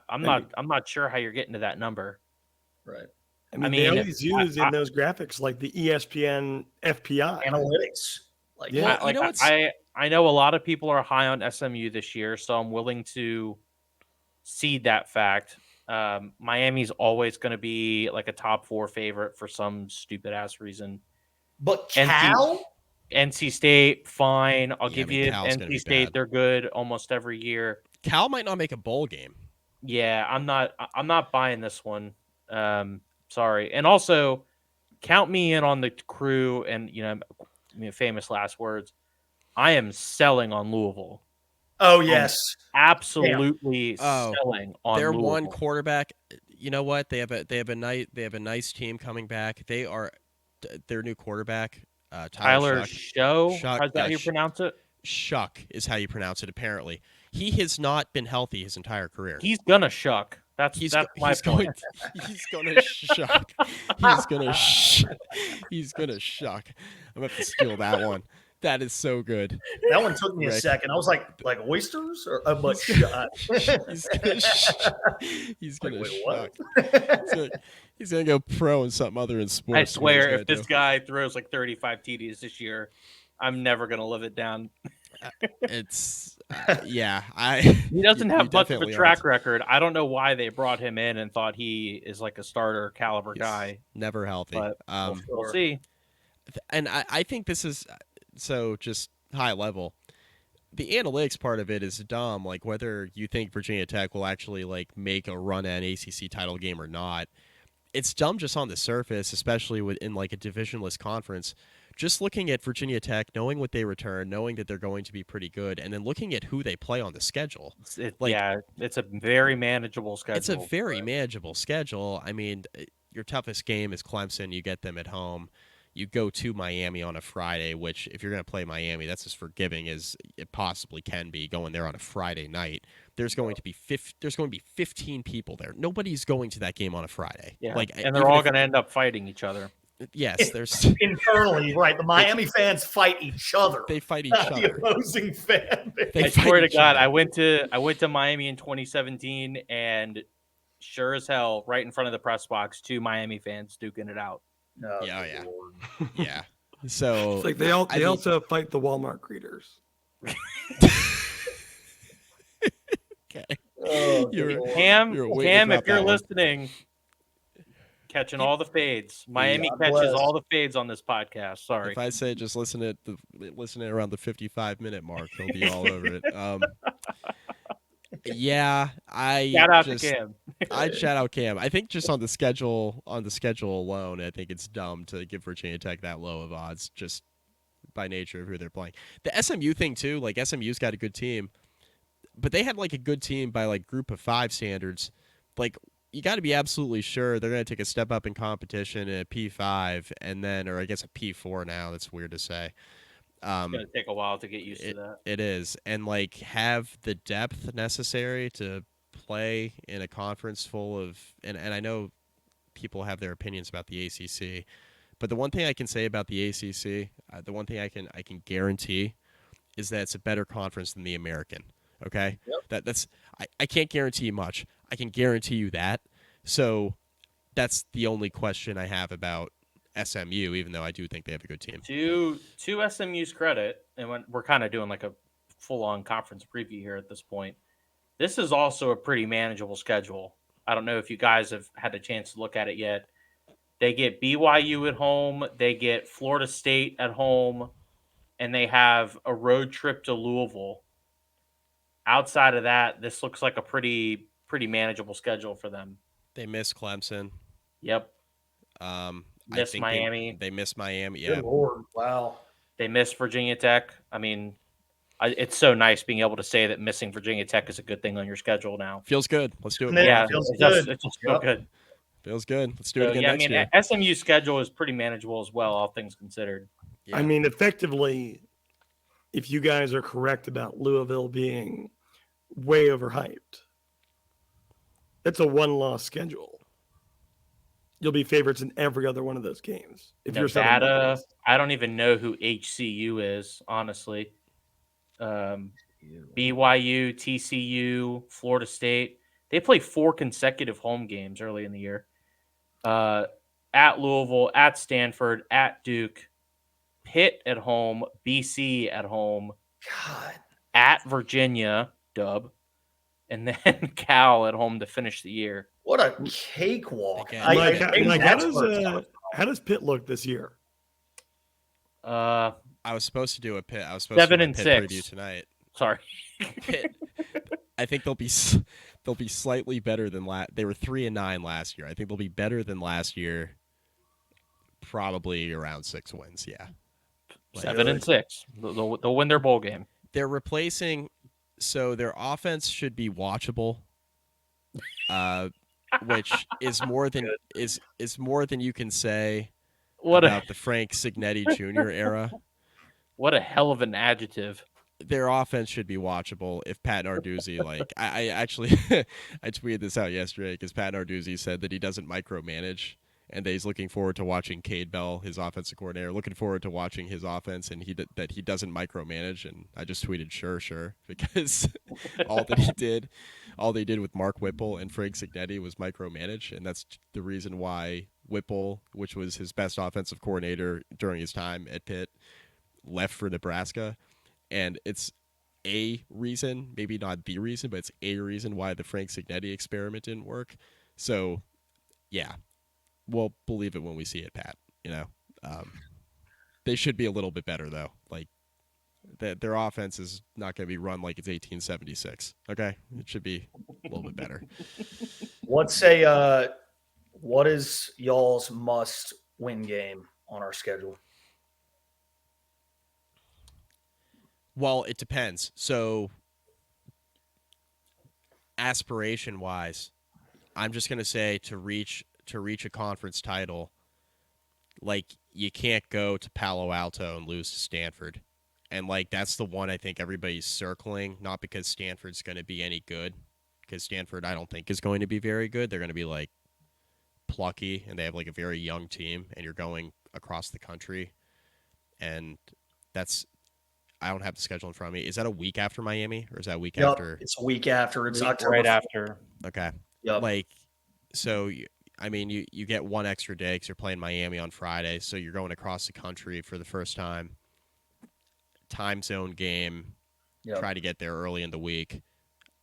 Speaker 5: I'm not sure how you're getting to that number.
Speaker 2: right.
Speaker 3: I mean,
Speaker 5: I
Speaker 3: they
Speaker 5: mean,
Speaker 3: always use in those graphics like the ESPN FPI.
Speaker 2: Analytics. Like,
Speaker 3: Yeah.
Speaker 5: I know a lot of people are high on SMU this year, so I'm willing to cede that fact. Miami's always going to be like a top 4 favorite for some stupid ass reason.
Speaker 2: But Cal?
Speaker 5: NC State, fine. I'll
Speaker 1: Yeah,
Speaker 5: give
Speaker 1: I mean,
Speaker 5: you
Speaker 1: Cal's gonna
Speaker 5: NC
Speaker 1: be
Speaker 5: State.
Speaker 1: bad.
Speaker 5: They're good almost every year.
Speaker 1: Cal might not make a bowl game.
Speaker 5: Yeah, I'm not buying this one. Sorry. And also, count me in on the crew. And famous last words. I am selling on Louisville.
Speaker 2: Oh, yes.
Speaker 5: Absolutely
Speaker 1: Oh,
Speaker 5: selling on
Speaker 1: Their
Speaker 5: Louisville.
Speaker 1: one quarterback. You know what? They have a nice team coming back. They are their new quarterback.
Speaker 5: Tyler
Speaker 1: Shuck.
Speaker 5: Show. How's that how you pronounce it?
Speaker 1: Shuck is how you pronounce it. Apparently, he has not been healthy his entire career.
Speaker 5: He's gonna shuck. That's my point.
Speaker 1: He's gonna shuck. He's gonna shuck. I'm gonna have to steal that one. That is so good.
Speaker 2: That one took me a
Speaker 1: Rick.
Speaker 2: second. I was like oysters or but
Speaker 1: He's gonna
Speaker 2: wait,
Speaker 1: shuck.
Speaker 2: what?
Speaker 1: He's gonna go pro in something other than sports.
Speaker 5: I swear,
Speaker 1: What he's
Speaker 5: if this
Speaker 1: gonna
Speaker 5: guy throws like 35 TDs this year, I'm never gonna live it down.
Speaker 1: do. It's yeah.
Speaker 5: He doesn't
Speaker 1: you
Speaker 5: have much of a
Speaker 1: definitely
Speaker 5: track
Speaker 1: aren't.
Speaker 5: record. I don't know why they brought him in and thought he is like a starter caliber
Speaker 1: He's
Speaker 5: guy.
Speaker 1: never healthy.
Speaker 5: But we'll see.
Speaker 1: And I think this is so just high level. The analytics part of it is dumb. Like whether you think Virginia Tech will actually like make a run at an ACC title game or not, it's dumb just on the surface, especially within like a divisionless conference. Just looking at Virginia Tech, knowing what they return, knowing that they're going to be pretty good, and then looking at who they play on the schedule.
Speaker 5: It's a very manageable schedule.
Speaker 1: It's a very manageable schedule. I mean, your toughest game is Clemson. You get them at home. you go to Miami on a Friday, which if you're going to play Miami, that's as forgiving as it possibly can be. Going there on a Friday night, there's going to be 15 people there. Nobody's going to that game on a Friday.
Speaker 5: Yeah,
Speaker 1: Like,
Speaker 5: and they're all going to end up fighting each other.
Speaker 1: yes, there's
Speaker 2: Internally, right? The Miami fans fight each other.
Speaker 1: they fight each
Speaker 2: not the
Speaker 1: other.
Speaker 2: opposing fan base.
Speaker 1: They
Speaker 5: I
Speaker 1: fight
Speaker 5: swear to
Speaker 1: each
Speaker 5: God,
Speaker 1: other.
Speaker 5: I went to Miami in 2017, and sure as hell, right in front of the press box, 2 Miami fans duking it out.
Speaker 2: No,
Speaker 1: Yeah,
Speaker 2: good
Speaker 1: yeah.
Speaker 2: Lord.
Speaker 1: Yeah. So
Speaker 3: It's like they
Speaker 1: I mean,
Speaker 3: also fight the Walmart greeters.
Speaker 1: okay.
Speaker 2: Oh, good
Speaker 1: You're-
Speaker 2: Lord.
Speaker 5: Cam,
Speaker 1: You're waiting to
Speaker 5: Cam,
Speaker 1: drop
Speaker 5: if you're
Speaker 1: that one.
Speaker 5: listening, catching all the fades. Miami
Speaker 2: God
Speaker 5: catches
Speaker 2: bless.
Speaker 5: all the fades on this podcast. Sorry.
Speaker 1: If I say just listen at around the 55-minute mark, he'll be all over it. Yeah,
Speaker 5: Shout out to Cam.
Speaker 1: I'd shout out Cam. I think just on the schedule alone, I think it's dumb to give Virginia Tech that low of odds just by nature of who they're playing. The SMU thing too, like SMU's got a good team, but they had like a good team by like group of 5 standards. Like you got to be absolutely sure they're going to take a step up in competition in a P5 and then, or I guess a P4 now. That's weird to say.
Speaker 5: It's going to take a while to get used to that.
Speaker 1: It is, and like have the depth necessary to play in a conference full of, and I know people have their opinions about the ACC, but the one thing I can say about the ACC, the one thing I can guarantee, is that it's a better conference than the American. Okay, that's I can't guarantee much. I can guarantee you that. So that's the only question I have about SMU, even though I do think they have a good team.
Speaker 5: To SMU's credit, and when we're kind of doing like a full-on conference preview here at this point, this is also a pretty manageable schedule. I don't know if you guys have had a chance to look at it yet. They get BYU at home, they get Florida State at home, and they have a road trip to Louisville. Outside of that, this looks like a pretty manageable schedule for them.
Speaker 1: They miss Clemson.
Speaker 5: Yep.
Speaker 1: I
Speaker 5: Miss
Speaker 1: think
Speaker 5: Miami.
Speaker 1: They miss Miami. Yeah.
Speaker 2: Good Lord. Wow.
Speaker 5: They miss Virginia Tech. I mean, it's so nice being able to say that missing Virginia Tech is a good thing on your schedule now.
Speaker 1: Feels good. Let's do it.
Speaker 2: Yeah,
Speaker 1: more
Speaker 5: Yeah,
Speaker 1: often.
Speaker 2: feels
Speaker 5: it just,
Speaker 2: good.
Speaker 5: it just feel
Speaker 2: Yep.
Speaker 5: good.
Speaker 1: Feels good. Let's do
Speaker 5: So,
Speaker 1: it again
Speaker 5: yeah, I
Speaker 1: next
Speaker 5: mean,
Speaker 1: year.
Speaker 5: SMU's schedule is pretty manageable as well, all things considered.
Speaker 1: Yeah.
Speaker 3: I mean, effectively, if you guys are correct about Louisville being way overhyped, that's a 1-loss schedule. You'll be favorites in every other one of those games. If you're
Speaker 5: Nevada, I don't even know who HCU is, honestly. BYU, TCU, Florida State. They play 4 consecutive home games early in the year. At Louisville, at Stanford, at Duke, Pitt at home, BC at home,
Speaker 2: God.
Speaker 5: at Virginia, dub, and then Cal at home to finish the year.
Speaker 2: What a cakewalk.
Speaker 1: Again,
Speaker 3: how does Pitt look this year?
Speaker 1: I was supposed to do a Pitt. I was supposed
Speaker 5: 7
Speaker 1: to do a
Speaker 5: and
Speaker 1: Pitt
Speaker 5: 6.
Speaker 1: preview tonight.
Speaker 5: Sorry.
Speaker 1: Pitt. I think they'll be slightly better than They were 3-9 last year. I think they'll be better than last year. Probably around 6 wins. Yeah.
Speaker 5: 7 and 6. They'll win their bowl game.
Speaker 1: They're replacing, so their offense should be watchable, which is more than you can say about the Frank Signetti Jr. era.
Speaker 5: What a hell of an adjective.
Speaker 1: Their offense should be watchable if Pat Narduzzi, I actually I tweeted this out yesterday because Pat Narduzzi said that he doesn't micromanage and that he's looking forward to watching Cade Bell, his offensive coordinator, looking forward to watching his offense, and that he doesn't micromanage. And I just tweeted sure because all they did with Mark Whipple and Frank Signetti was micromanage, and that's the reason why Whipple, which was his best offensive coordinator during his time at Pitt, left for Nebraska. And it's a reason, maybe not the reason, but it's a reason why the Frank Signetti experiment didn't work. So, yeah, we'll believe it when we see it, Pat. They should be a little bit better, though. Like, their offense is not going to be run like it's 1876, okay? It should be a little bit better.
Speaker 2: What is y'all's must-win game on our schedule?
Speaker 1: Well, it depends. So, aspiration-wise, I'm just going to say to reach a conference title, like you can't go to Palo Alto and lose to Stanford. And like that's the one I think everybody's circling, not because Stanford's going to be any good, because Stanford I don't think is going to be very good. They're going to be like plucky, and they have like a very young team, and you're going across the country, and that's I don't have the schedule in front of me. Is that a week after Miami, or is that a week
Speaker 2: Yep,
Speaker 1: after?
Speaker 2: it's a week after. It's
Speaker 5: Week
Speaker 2: October
Speaker 5: right
Speaker 2: 4th.
Speaker 5: after.
Speaker 1: Okay,
Speaker 2: Yep.
Speaker 1: like so. I mean, you get one extra day because you're playing Miami on Friday, so you're going across the country for the first time. Time zone game.
Speaker 2: Yep.
Speaker 1: Try to get there early in the week.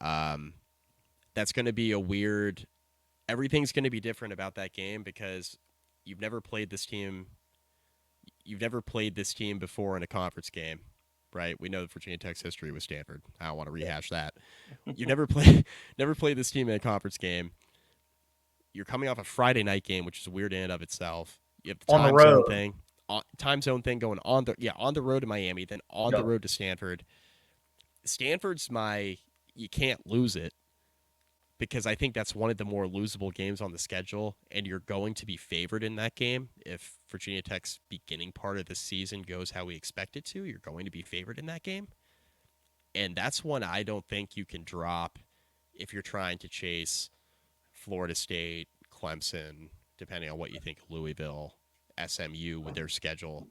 Speaker 1: That's going to be a weird. Everything's going to be different about that game because you've never played this team. You've never played this team before in a conference game, right? We know Virginia Tech's history with Stanford. I don't want to rehash that. You've never played this team in a conference game. You're coming off a Friday night game, which is weird in and of itself. You have the
Speaker 2: On the
Speaker 1: time zone
Speaker 2: road.
Speaker 1: thing, time zone thing going on the road to Miami, then on the road to Stanford. Stanford's you can't lose it because I think that's one of the more losable games on the schedule, and you're going to be favored in that game if Virginia Tech's beginning part of the season goes how we expect it to. You're going to be favored in that game, and that's one I don't think you can drop if you're trying to chase Florida State, Clemson, depending on what you think, Louisville, SMU with their schedule.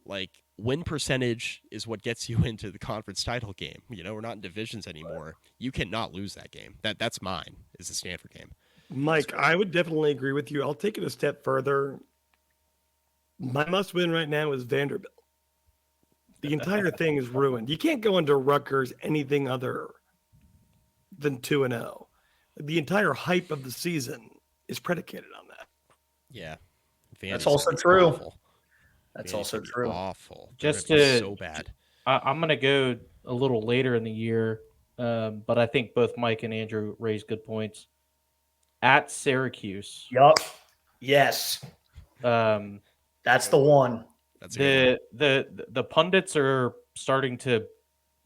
Speaker 1: Like, win percentage is what gets you into the conference title game. You know, we're not in divisions anymore. You cannot lose that game. That's mine, is the Stanford game.
Speaker 3: Mike, I would definitely agree with you. I'll take it a step further. My must win right now is Vanderbilt. The entire thing is ruined. You can't go into Rutgers anything other than 2-0. The entire hype of the season is predicated on that.
Speaker 1: Yeah.
Speaker 2: That's also true.
Speaker 1: Awful.
Speaker 2: That's
Speaker 1: Vandy's
Speaker 2: also
Speaker 1: gonna be
Speaker 2: true.
Speaker 1: Awful.
Speaker 5: Just
Speaker 1: They're gonna be
Speaker 5: to-
Speaker 1: so bad.
Speaker 5: I'm going to go a little later in the year, but I think both Mike and Andrew raised good points. At Syracuse,
Speaker 2: Yup. Yes.
Speaker 5: um,
Speaker 2: That's the one.
Speaker 1: That's a good one.
Speaker 5: the pundits are starting to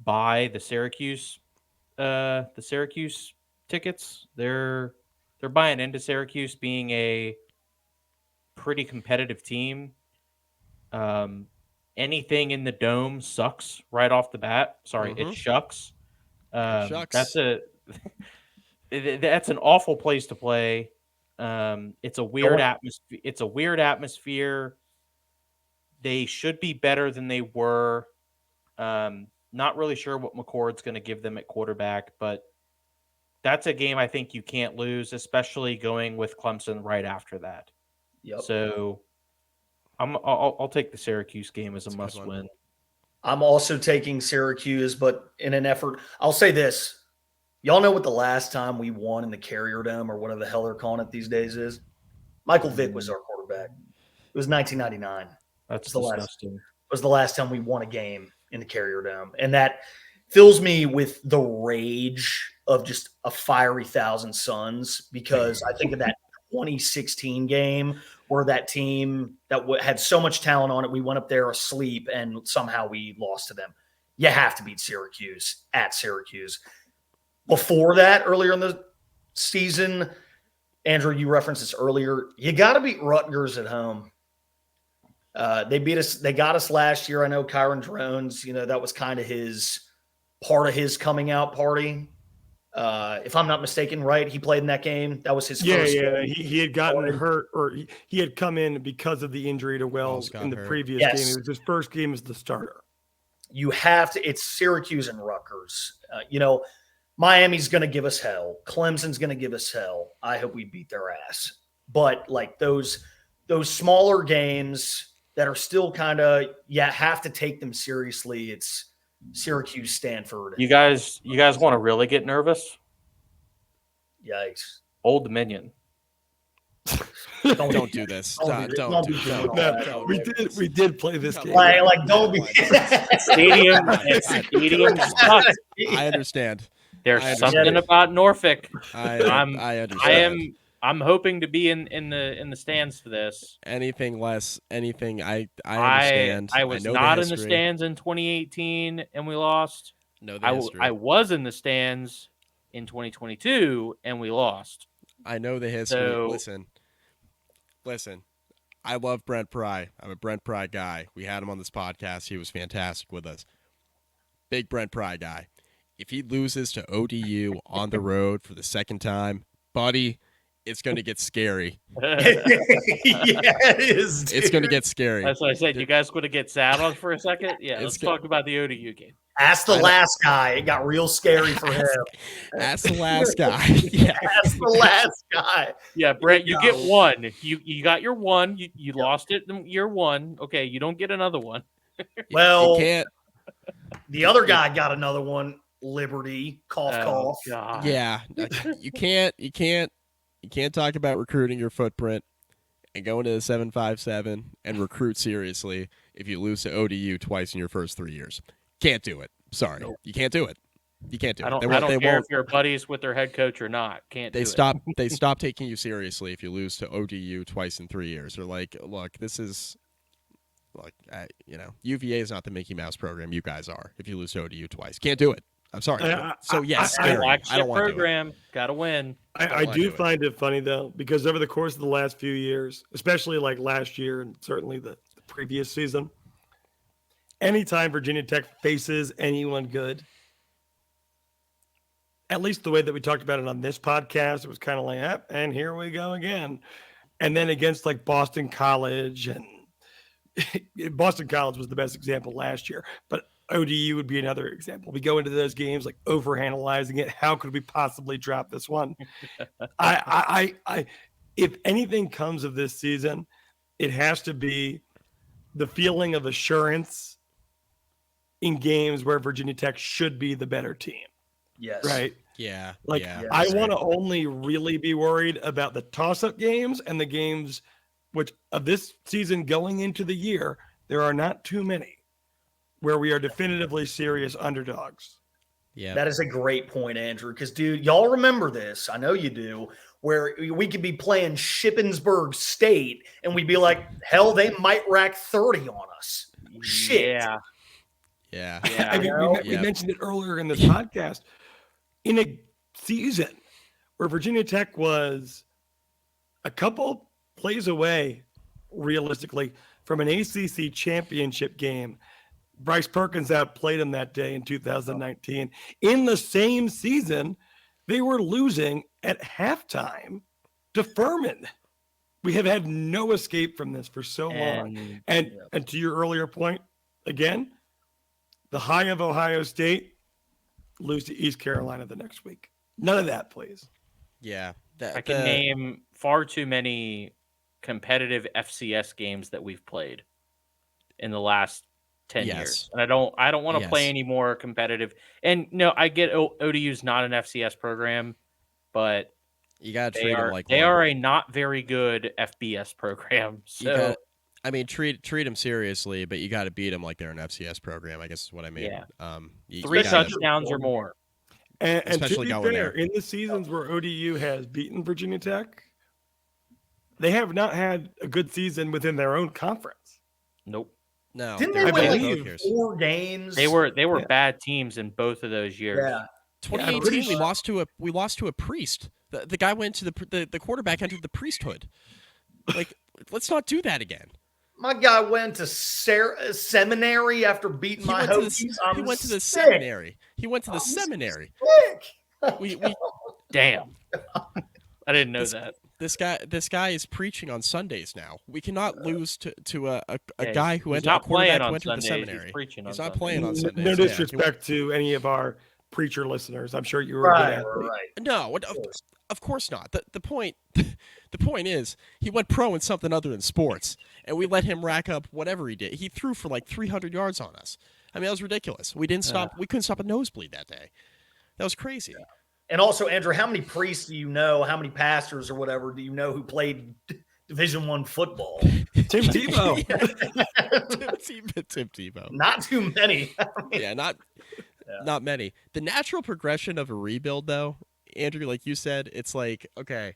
Speaker 5: buy the Syracuse tickets. They're buying into Syracuse being a pretty competitive team. Anything in the dome sucks right off the bat. Sorry, it shucks.
Speaker 1: Shucks.
Speaker 5: That's an awful place to play. It's a weird atmosphere. It's a weird atmosphere. They should be better than they were. Not really sure what McCord's going to give them at quarterback, but that's a game I think you can't lose, especially going with Clemson right after that.
Speaker 2: Yep.
Speaker 5: So I'll take the Syracuse game as a
Speaker 1: That's a good
Speaker 5: must
Speaker 1: one.
Speaker 5: win.
Speaker 2: I'm also taking Syracuse, but in an effort, I'll say this. Y'all know what the last time we won in the Carrier Dome or whatever the hell they're calling it these days is? Michael Vick was our quarterback. It was 1999.
Speaker 5: That's
Speaker 2: the last-
Speaker 5: disgusting.
Speaker 2: Was the last time we won a game in the Carrier Dome. And that fills me with the rage of just a fiery thousand suns because I think of that 2016 game where that team that had so much talent on it, we went up there asleep and somehow we lost to them. You have to beat Syracuse at Syracuse. Before that, earlier in the season, Andrew, you referenced this earlier, you got to beat Rutgers at home. They beat us. They got us last year. I know Kyron Drones, that was kind of part of his coming out party. If I'm not mistaken, right? He played in that game. That was his first game.
Speaker 3: He had gotten hurt, or he had come in because of the injury to Wells
Speaker 1: got
Speaker 3: in the
Speaker 1: hurt.
Speaker 3: previous
Speaker 2: Yes.
Speaker 3: game. It was his first game as the starter.
Speaker 2: You have to. It's Syracuse and Rutgers. Miami's going to give us hell. Clemson's going to give us hell. I hope we beat their ass. But like those smaller games that are still kind of have to take them seriously. It's Syracuse, Stanford.
Speaker 5: You guys want to really get nervous?
Speaker 2: Yikes!
Speaker 5: Old Dominion.
Speaker 1: Don't do this.
Speaker 2: Don't do
Speaker 1: Don't
Speaker 2: this.
Speaker 1: do
Speaker 2: Don't
Speaker 1: this.
Speaker 2: do
Speaker 3: No,
Speaker 2: that.
Speaker 3: we did play this game.
Speaker 2: Like don't be.
Speaker 5: Stadium.
Speaker 1: I understand.
Speaker 5: There's
Speaker 1: I
Speaker 5: something
Speaker 2: understand.
Speaker 5: about Norfolk.
Speaker 1: I
Speaker 5: I
Speaker 1: understand.
Speaker 5: I'm hoping to be in the stands for this.
Speaker 1: Anything. I understand.
Speaker 5: I was
Speaker 1: know
Speaker 5: not
Speaker 1: the
Speaker 5: in the
Speaker 1: history.
Speaker 5: stands in 2018 and we lost.
Speaker 1: Know the history.
Speaker 5: I was in the stands in 2022 and we lost.
Speaker 1: I know the history.
Speaker 5: So-
Speaker 1: Listen. I love Brent Pry. I'm a Brent Pry guy. We had him on this podcast. He was fantastic with us. Big Brent Pry guy. If he loses to ODU on the road for the second time, buddy, it's going to get scary.
Speaker 2: Yeah, it is.
Speaker 1: It's going to
Speaker 2: dude.
Speaker 1: get scary.
Speaker 5: That's what I said. You guys want to get saddled for a second? Yeah,
Speaker 1: It's
Speaker 5: let's
Speaker 1: good.
Speaker 5: talk about the ODU game.
Speaker 2: Ask the
Speaker 1: I know.
Speaker 2: last guy. It got real scary for him.
Speaker 1: That's the last guy. Yeah.
Speaker 2: Ask the last guy.
Speaker 5: Yeah, Brett, you get
Speaker 2: go.
Speaker 5: one. You got your one. You lost it in year one. Okay, you don't get another one.
Speaker 2: Well,
Speaker 1: You can't.
Speaker 2: the other guy got another one. Liberty. Cough,
Speaker 5: Oh,
Speaker 2: cough.
Speaker 5: God.
Speaker 1: Yeah. You can't talk about recruiting your footprint and go into the 757 and recruit seriously if you lose to ODU twice in your first 3 years. Can't do it. Sorry.
Speaker 2: Nope.
Speaker 1: You can't do it. You can't do
Speaker 5: I
Speaker 1: it.
Speaker 5: don't,
Speaker 1: They
Speaker 5: I
Speaker 1: won't-
Speaker 5: don't
Speaker 1: they
Speaker 5: care
Speaker 1: won't-
Speaker 5: if you're buddies with their head coach or not. Can't do
Speaker 1: They
Speaker 5: it.
Speaker 1: stop taking you seriously if you lose to ODU twice in 3 years. They're like, look, this is like, UVA is not the Mickey Mouse program. You guys are. If you lose to ODU twice, can't do it. I'm sorry. So yes,
Speaker 3: I-
Speaker 1: scary. I
Speaker 5: Flagship
Speaker 1: don't want to do it.
Speaker 5: program. Got to win.
Speaker 3: I
Speaker 1: wanna
Speaker 3: do
Speaker 1: do it.
Speaker 3: find it funny though, because over the course of the last few years, especially like last year and certainly the previous season, anytime Virginia Tech faces anyone good, at least the way that we talked about it on this podcast, it was kind of like, and here we go again. And then against like Boston College, and Boston College was the best example last year, but ODU would be another example. We go into those games like overanalyzing it. How could we possibly drop this one? I if anything comes of this season, it has to be the feeling of assurance in games where Virginia Tech should be the better team,
Speaker 2: Yes.
Speaker 3: right?
Speaker 1: Yeah.
Speaker 3: Like
Speaker 1: yeah.
Speaker 3: I want to only really be worried about the toss-up games and the games which of this season going into the year, there are not too many where we are definitively serious underdogs.
Speaker 1: Yeah.
Speaker 2: That is a great point, Andrew. Because, dude, y'all remember this. I know you do. Where we could be playing Shippensburg State and we'd be like, hell, they might rack 30 on us. Shit.
Speaker 5: Yeah.
Speaker 1: Yeah.
Speaker 5: Yeah.
Speaker 3: I mean, we
Speaker 1: Yeah.
Speaker 3: mentioned it earlier in this podcast. In a season where Virginia Tech was a couple plays away, realistically, from an ACC championship game, Bryce Perkins outplayed him that day in 2019. In the same season, they were losing at halftime to Furman. We have had no escape from this for so long. And to your earlier point, again, the high of Ohio State, lose to East Carolina the next week. None of that, please.
Speaker 1: Yeah.
Speaker 5: I can name far too many competitive FCS games that we've played in the last 10
Speaker 1: Yes.
Speaker 5: years. And I don't want to play
Speaker 1: Yes.
Speaker 5: any more competitive. And no, I get ODU's not an FCS program, but
Speaker 1: You got to
Speaker 5: they
Speaker 1: treat
Speaker 5: are
Speaker 1: them like
Speaker 5: they
Speaker 1: one.
Speaker 5: are a not very good FBS program.
Speaker 1: You
Speaker 5: So
Speaker 1: gotta, I mean, treat them seriously, but you got to beat them like they're an FCS program. I guess is what I mean.
Speaker 5: Yeah.
Speaker 1: You
Speaker 5: 3
Speaker 1: gotta-
Speaker 5: touchdowns or more.
Speaker 3: And to
Speaker 1: Especially
Speaker 3: be
Speaker 1: going
Speaker 3: fair,
Speaker 1: there.
Speaker 3: in the seasons where ODU has beaten Virginia Tech, they have not had a good season within their own conference.
Speaker 5: Nope.
Speaker 1: No,
Speaker 2: Didn't
Speaker 1: they're
Speaker 2: they win
Speaker 1: both
Speaker 3: believe
Speaker 1: years.
Speaker 2: 4 games?
Speaker 5: They were
Speaker 3: Yeah.
Speaker 5: bad teams in both of those years.
Speaker 2: Yeah.
Speaker 1: 2018,
Speaker 2: pretty
Speaker 1: we
Speaker 2: sure-
Speaker 1: lost to a priest. The guy went to the quarterback entered the priesthood. Like, let's not do that again.
Speaker 2: My guy went to seminary after beating my Hokies.
Speaker 1: He went to the
Speaker 2: sick.
Speaker 1: seminary. He went to the
Speaker 2: I'm
Speaker 1: seminary.
Speaker 2: Sick.
Speaker 1: We
Speaker 5: Damn. I didn't know that.
Speaker 1: this guy is preaching on Sundays now. We cannot lose to a
Speaker 5: Yeah,
Speaker 1: guy who
Speaker 5: he's
Speaker 1: entered a
Speaker 5: not playing
Speaker 1: quarterback who
Speaker 5: on
Speaker 1: entered the
Speaker 5: Sundays, he's
Speaker 1: seminary.
Speaker 5: preaching on
Speaker 1: He's not
Speaker 5: Sundays.
Speaker 1: playing on Sundays.
Speaker 3: No
Speaker 1: Yeah.
Speaker 3: disrespect to any of our preacher listeners. I'm sure you were a good
Speaker 2: Right,
Speaker 3: athlete.
Speaker 2: right.
Speaker 1: No, of course not. The point the point is he went pro in something other than sports, and we let him rack up whatever he did. He threw for like 300 yards on us. I mean, that was ridiculous. We didn't stop. We couldn't stop a nosebleed that day. That was crazy.
Speaker 2: And also, Andrew, how many priests do you know? How many pastors or whatever do you know who played Division I football?
Speaker 3: Tim Tebow.
Speaker 1: Tim Tebow.
Speaker 2: Not too many.
Speaker 1: Yeah, not many. The natural progression of a rebuild, though, Andrew, like you said, it's like, okay,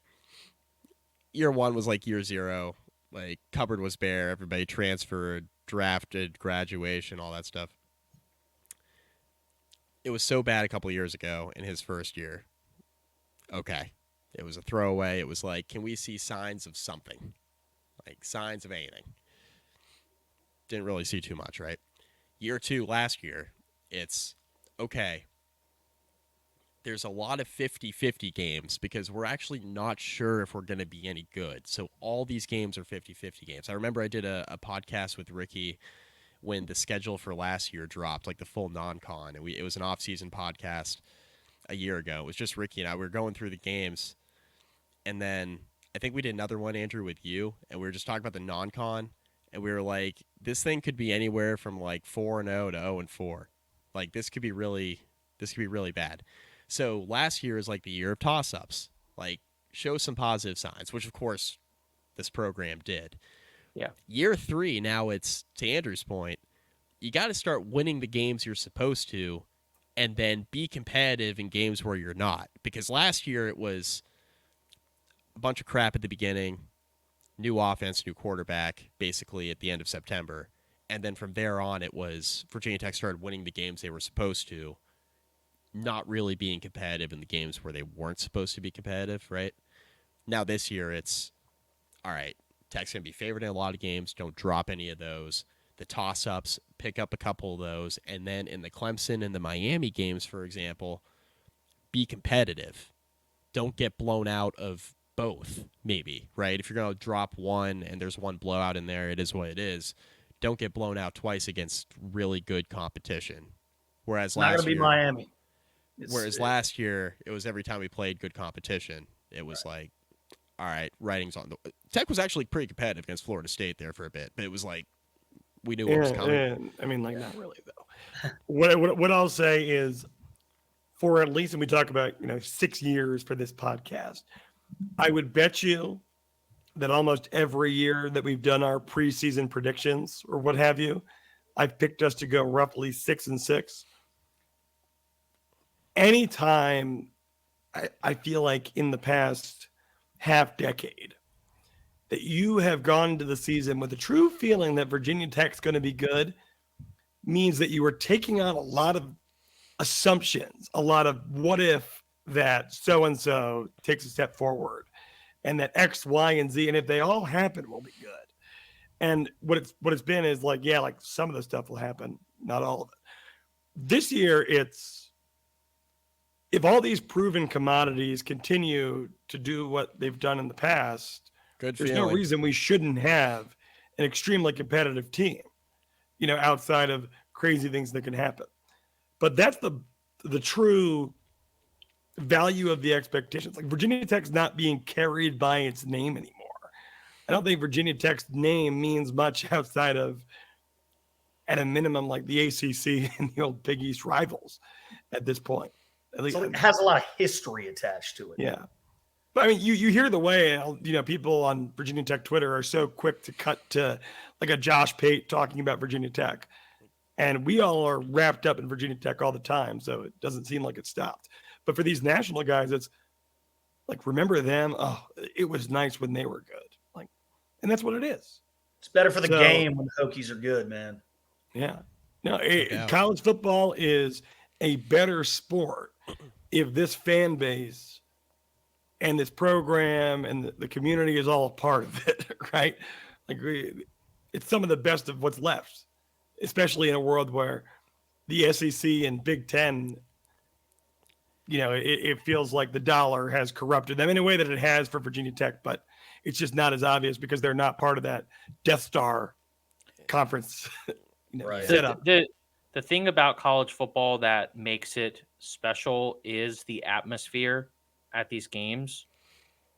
Speaker 1: year 1 was like year 0. Like, cupboard was bare. Everybody transferred, drafted, graduation, all that stuff. It was so bad a couple of years ago in his first year. Okay. It was a throwaway. It was like, can we see signs of something? like signs of anything. Didn't really see too much, right? Year 2 last year, it's okay. There's a lot of 50-50 games because we're actually not sure if we're going to be any good. So all these games are 50-50 games. I remember I did a podcast with Ricky when the schedule for last year dropped, like the full non-con. And it was an off-season podcast a year ago. It was just Ricky and I. We were going through the games. And then I think we did another one, Andrew, with you. And we were just talking about the non-con. And we were like, this thing could be anywhere from like 4-0 to 0-4. Like this could be really bad. So last year is like the year of toss-ups. Like show some positive signs, which of course this program did.
Speaker 5: Yeah.
Speaker 1: Year 3, now it's, to Andrew's point, you got to start winning the games you're supposed to and then be competitive in games where you're not. Because last year it was a bunch of crap at the beginning, new offense, new quarterback, basically at the end of September. And then from there on, it was Virginia Tech started winning the games they were supposed to, not really being competitive in the games where they weren't supposed to be competitive, right? Now this year, it's, all right, Tech's going to be favored in a lot of games. Don't drop any of those. The toss-ups, pick up a couple of those. And then in the Clemson and the Miami games, for example, be competitive. Don't get blown out of both, maybe, right? If you're going to drop one and there's one blowout in there, it is what it is. Don't get blown out twice against really good competition. Whereas
Speaker 2: It's not going to be Miami.
Speaker 1: Last year, it was every time we played good competition, it was like, all right, writing's on the... Tech was actually pretty competitive against Florida State there for a bit, but it was like, we knew what was coming.
Speaker 3: I mean, like, not really, though. What I'll say is, for at least, and we talk about, 6 years for this podcast, I would bet you that almost every year that we've done our preseason predictions or what have you, I've picked us to go roughly 6-6. Anytime I feel like in the past half decade that you have gone into the season with a true feeling that Virginia Tech's going to be good means that you are taking on a lot of assumptions, a lot of what if that so-and-so takes a step forward and that X, Y, and Z, and if they all happen, will be good. And what it's been is like, yeah, like some of the stuff will happen, not all of it. This year, it's if all these proven commodities continue to do what they've done in the past, there's no reason we shouldn't have an extremely competitive team, outside of crazy things that can happen. But that's the true value of the expectations. Like Virginia Tech's not being carried by its name anymore. I don't think Virginia Tech's name means much outside of, at a minimum, like the ACC and the old Big East rivals at this point. At least,
Speaker 2: so it has a lot of history attached to it.
Speaker 3: Yeah. But I mean, you hear the way, people on Virginia Tech Twitter are so quick to cut to like a Josh Pate talking about Virginia Tech. And we all are wrapped up in Virginia Tech all the time, so it doesn't seem like it stopped. But for these national guys, it's like, remember them? Oh, it was nice when they were good. Like, and that's what it is.
Speaker 2: It's better for the game when the Hokies are good, man.
Speaker 3: Yeah. No, college football is a better sport if this fan base and this program and the community is all a part of it, right? Like, it's some of the best of what's left, especially in a world where the SEC and Big Ten, it feels like the dollar has corrupted them in a way that it has for Virginia Tech, but it's just not as obvious because they're not part of that Death Star conference setup.
Speaker 5: The thing about college football that makes it special is the atmosphere at these games.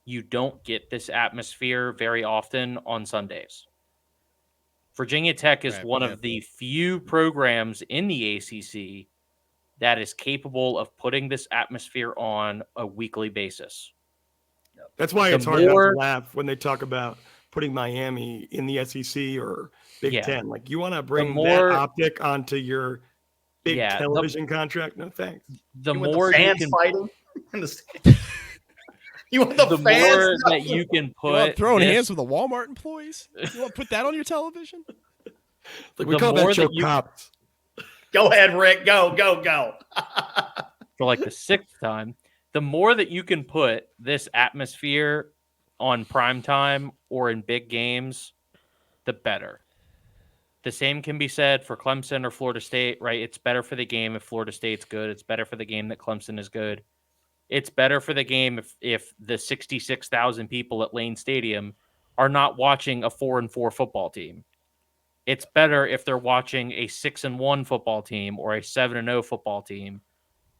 Speaker 5: You don't get this atmosphere very often on Sundays. Virginia Tech is one of the few programs in the ACC that is capable of putting this atmosphere on a weekly basis.
Speaker 3: That's why it's hard not to laugh when they talk about putting Miami in the SEC or Big Ten. Like, you want to bring that optic onto your big television contract? No thanks.
Speaker 5: The more
Speaker 2: fans fighting in the stands. You want the fans
Speaker 5: more that you can put
Speaker 1: throwing hands with the Walmart employees? You want to put that on your television?
Speaker 3: Like, we call that show Cops.
Speaker 2: Go ahead, Rick. Go.
Speaker 5: For like the 6th time, the more that you can put this atmosphere on prime time or in big games, the better. The same can be said for Clemson or Florida State, right? It's better for the game if Florida State's good. It's better for the game that Clemson is good. It's better for the game if the 66,000 people at Lane Stadium are not watching a 4-4 football team. It's better if they're watching a 6-1 football team or a 7-0 football team,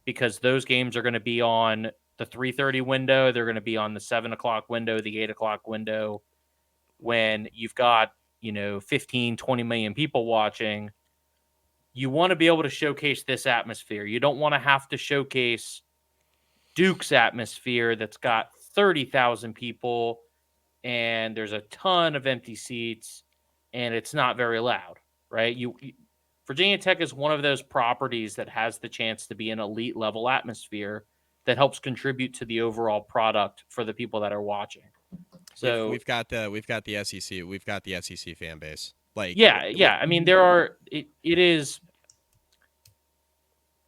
Speaker 5: because those games are going to be on the 3:30 window. They're going to be on the 7 o'clock window, the 8 o'clock window, when you've got, 15, 20 million people watching. You want to be able to showcase this atmosphere. You don't want to have to showcase Duke's atmosphere that's got 30,000 people and there's a ton of empty seats and it's not very loud, right? Virginia Tech is one of those properties that has the chance to be an elite level atmosphere that helps contribute to the overall product for the people that are watching. So
Speaker 1: we've got the SEC, we've got the SEC fan base. Like,
Speaker 5: yeah. I mean,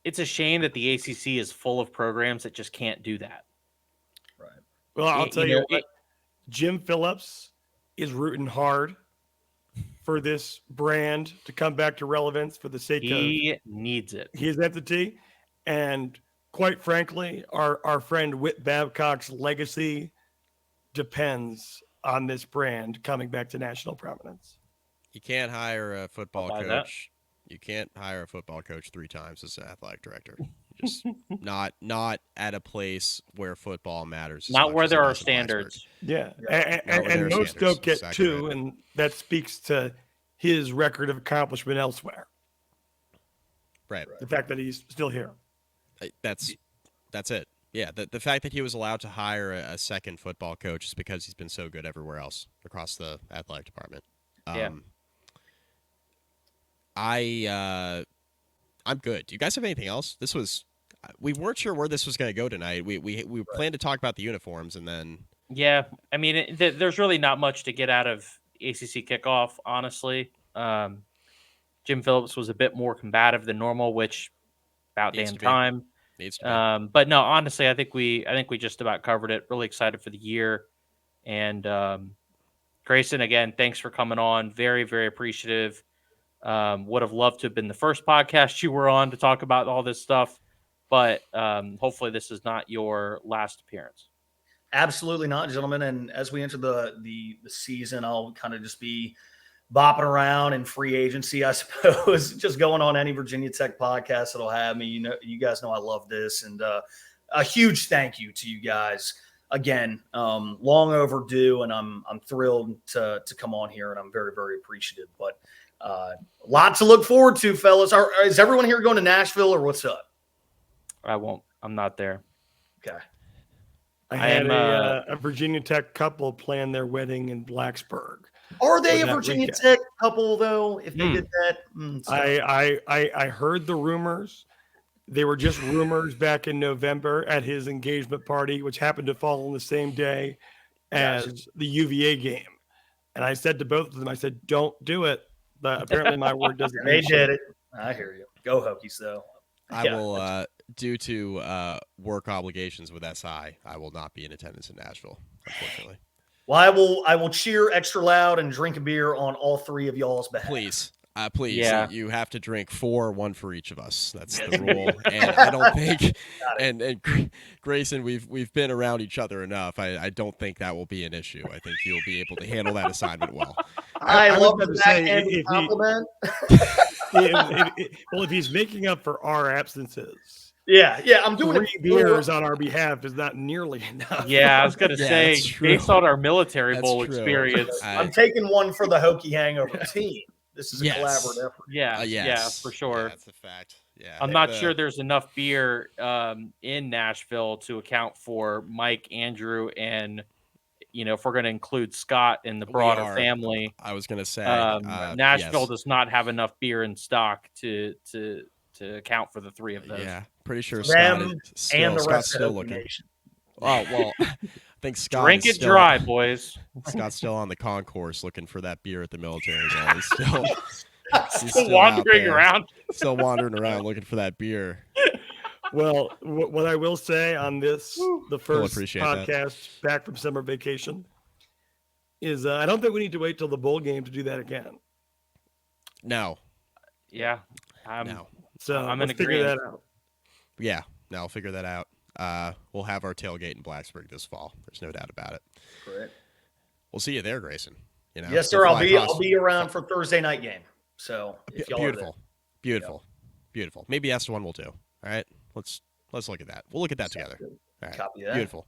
Speaker 5: it's a shame that the ACC is full of programs that just can't do that.
Speaker 2: Right.
Speaker 3: Well, I'll tell you what, Jim Phillips is rooting hard for this brand to come back to relevance for the sake
Speaker 5: he needs it.
Speaker 3: His entity. And quite frankly, our friend Whit Babcock's legacy depends on this brand coming back to national prominence.
Speaker 1: You can't hire a football coach.
Speaker 5: That.
Speaker 1: You can't hire a football coach 3 times as an athletic director. Just not at a place where football matters.
Speaker 5: Not where there are standards.
Speaker 3: Yeah. And most don't get exactly 2, right. And that speaks to his record of accomplishment elsewhere.
Speaker 1: Right.
Speaker 3: The fact that he's still here.
Speaker 1: That's it. Yeah, the fact that he was allowed to hire a second football coach is because he's been so good everywhere else across the athletic department. I'm good. Do you guys have anything else? We weren't sure where this was going to go tonight. We planned to talk about the uniforms, and then
Speaker 5: I mean, there's really not much to get out of ACC Kickoff, honestly. Jim Phillips was a bit more combative than normal, which about damn time. But no, honestly, I think we just about covered it. Really excited for the year, and Grayson, again, thanks for coming on. Very, very appreciative. Would have loved to have been the first podcast you were on to talk about all this stuff, but hopefully this is not your last appearance.
Speaker 2: Absolutely not, gentlemen. And as we enter the season, I'll kind of just be bopping around in free agency, I suppose, just going on any Virginia Tech podcast that'll have me. You guys know I love this, and a huge thank you to you guys again. Long overdue, and I'm thrilled to come on here, and I'm very, very appreciative. But a lot to look forward to, fellas. Is everyone here going to Nashville, or what's up?
Speaker 5: I won't. I'm not there.
Speaker 2: Okay.
Speaker 3: I had a Virginia Tech couple plan their wedding in Blacksburg.
Speaker 2: Are they a Virginia Tech couple, though, if they did that?
Speaker 3: I heard the rumors. They were just rumors back in November at his engagement party, which happened to fall on the same day as the UVA game. And I said to both of them, I said, don't do it. But apparently my word doesn't.
Speaker 2: They did it. I hear you. Go Hokies, though.
Speaker 1: I will, due to work obligations with SI, I will not be in attendance in Nashville, unfortunately.
Speaker 2: Well, I will cheer extra loud and drink a beer on all 3 of y'all's behalf.
Speaker 1: Please.
Speaker 5: Yeah.
Speaker 1: You have to drink 4, 1 for each of us. That's the rule. And I don't think, and Grayson, we've been around each other enough. I don't think that will be an issue. I think you'll be able to handle that assignment well.
Speaker 2: I love the backhand compliment.
Speaker 3: Well, if he's making up for our absences.
Speaker 2: Yeah, I'm doing
Speaker 3: 3 beers on our behalf is not nearly enough.
Speaker 5: Yeah, I was going to say, based on our military bowl experience,
Speaker 2: I'm taking one for the Hokie Hangover team. This is a collaborative effort.
Speaker 5: Yeah, for sure.
Speaker 1: Yeah, that's a fact. Yeah,
Speaker 5: I'm not sure there's enough beer in Nashville to account for Mike, Andrew, and if we're going to include Scott in the broader family.
Speaker 1: I was going to say
Speaker 5: Nashville does not have enough beer in stock to account for the 3 of those.
Speaker 1: Yeah, pretty sure
Speaker 2: Them
Speaker 1: Scott's still looking. Oh well, I think Scott
Speaker 5: drink it dry, boys.
Speaker 1: Scott's still on the concourse looking for that beer at the military zone. He's
Speaker 5: still wandering around.
Speaker 1: Still wandering around looking for that beer.
Speaker 3: Well, what I will say on this, the first podcast
Speaker 1: that.
Speaker 3: back from summer vacation, is I don't think we need to wait till the bowl game to do that again.
Speaker 1: No,
Speaker 5: Yeah.
Speaker 1: no.
Speaker 3: So
Speaker 5: I'm in
Speaker 3: let's figure
Speaker 5: agreement.
Speaker 3: that out.
Speaker 1: Yeah, no, I'll figure that out. We'll have our tailgate in Blacksburg this fall. There's no doubt about it.
Speaker 2: Correct.
Speaker 1: We'll see you there, Grayson. You know,
Speaker 2: Yes,
Speaker 1: so
Speaker 2: sir.
Speaker 1: fly across-
Speaker 2: I'll be around for Thursday night game. So if y'all are there.
Speaker 1: Beautiful. Maybe S1 will too. All right, let's look at that. We'll look at that together.
Speaker 2: Good.
Speaker 1: All right,
Speaker 2: Copy that.
Speaker 1: beautiful.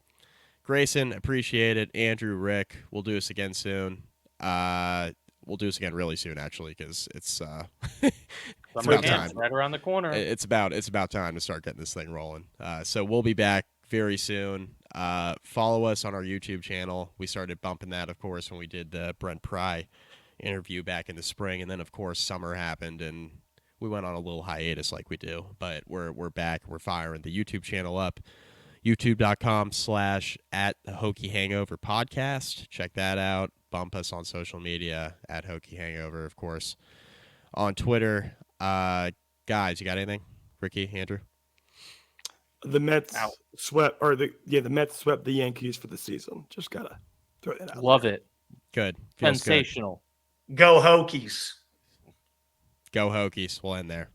Speaker 1: Grayson, appreciate it. Andrew, Rick, we'll do this again soon. We'll do this again really soon, actually, because it's
Speaker 5: Summer
Speaker 1: about
Speaker 5: camp's
Speaker 1: time.
Speaker 5: right around the corner.
Speaker 1: It's about time to start getting this thing rolling. So we'll be back very soon. Follow us on our YouTube channel. We started bumping that, of course, when we did the Brent Pry interview back in the spring, and then of course summer happened and we went on a little hiatus like we do. But we're back. We're firing the YouTube channel up. YouTube.com/@Hokie-Hangover-Podcast. Check that out. Bump us on social media at Hokie Hangover, of course. On Twitter. Guys, you got anything? Ricky, Andrew?
Speaker 3: The Mets
Speaker 5: Out.
Speaker 3: swept, the Mets swept the Yankees for the season. Just gotta throw that out.
Speaker 5: Love it.
Speaker 1: Good. Feels good.
Speaker 5: Sensational.
Speaker 2: Go Hokies.
Speaker 1: Go Hokies. We'll end there.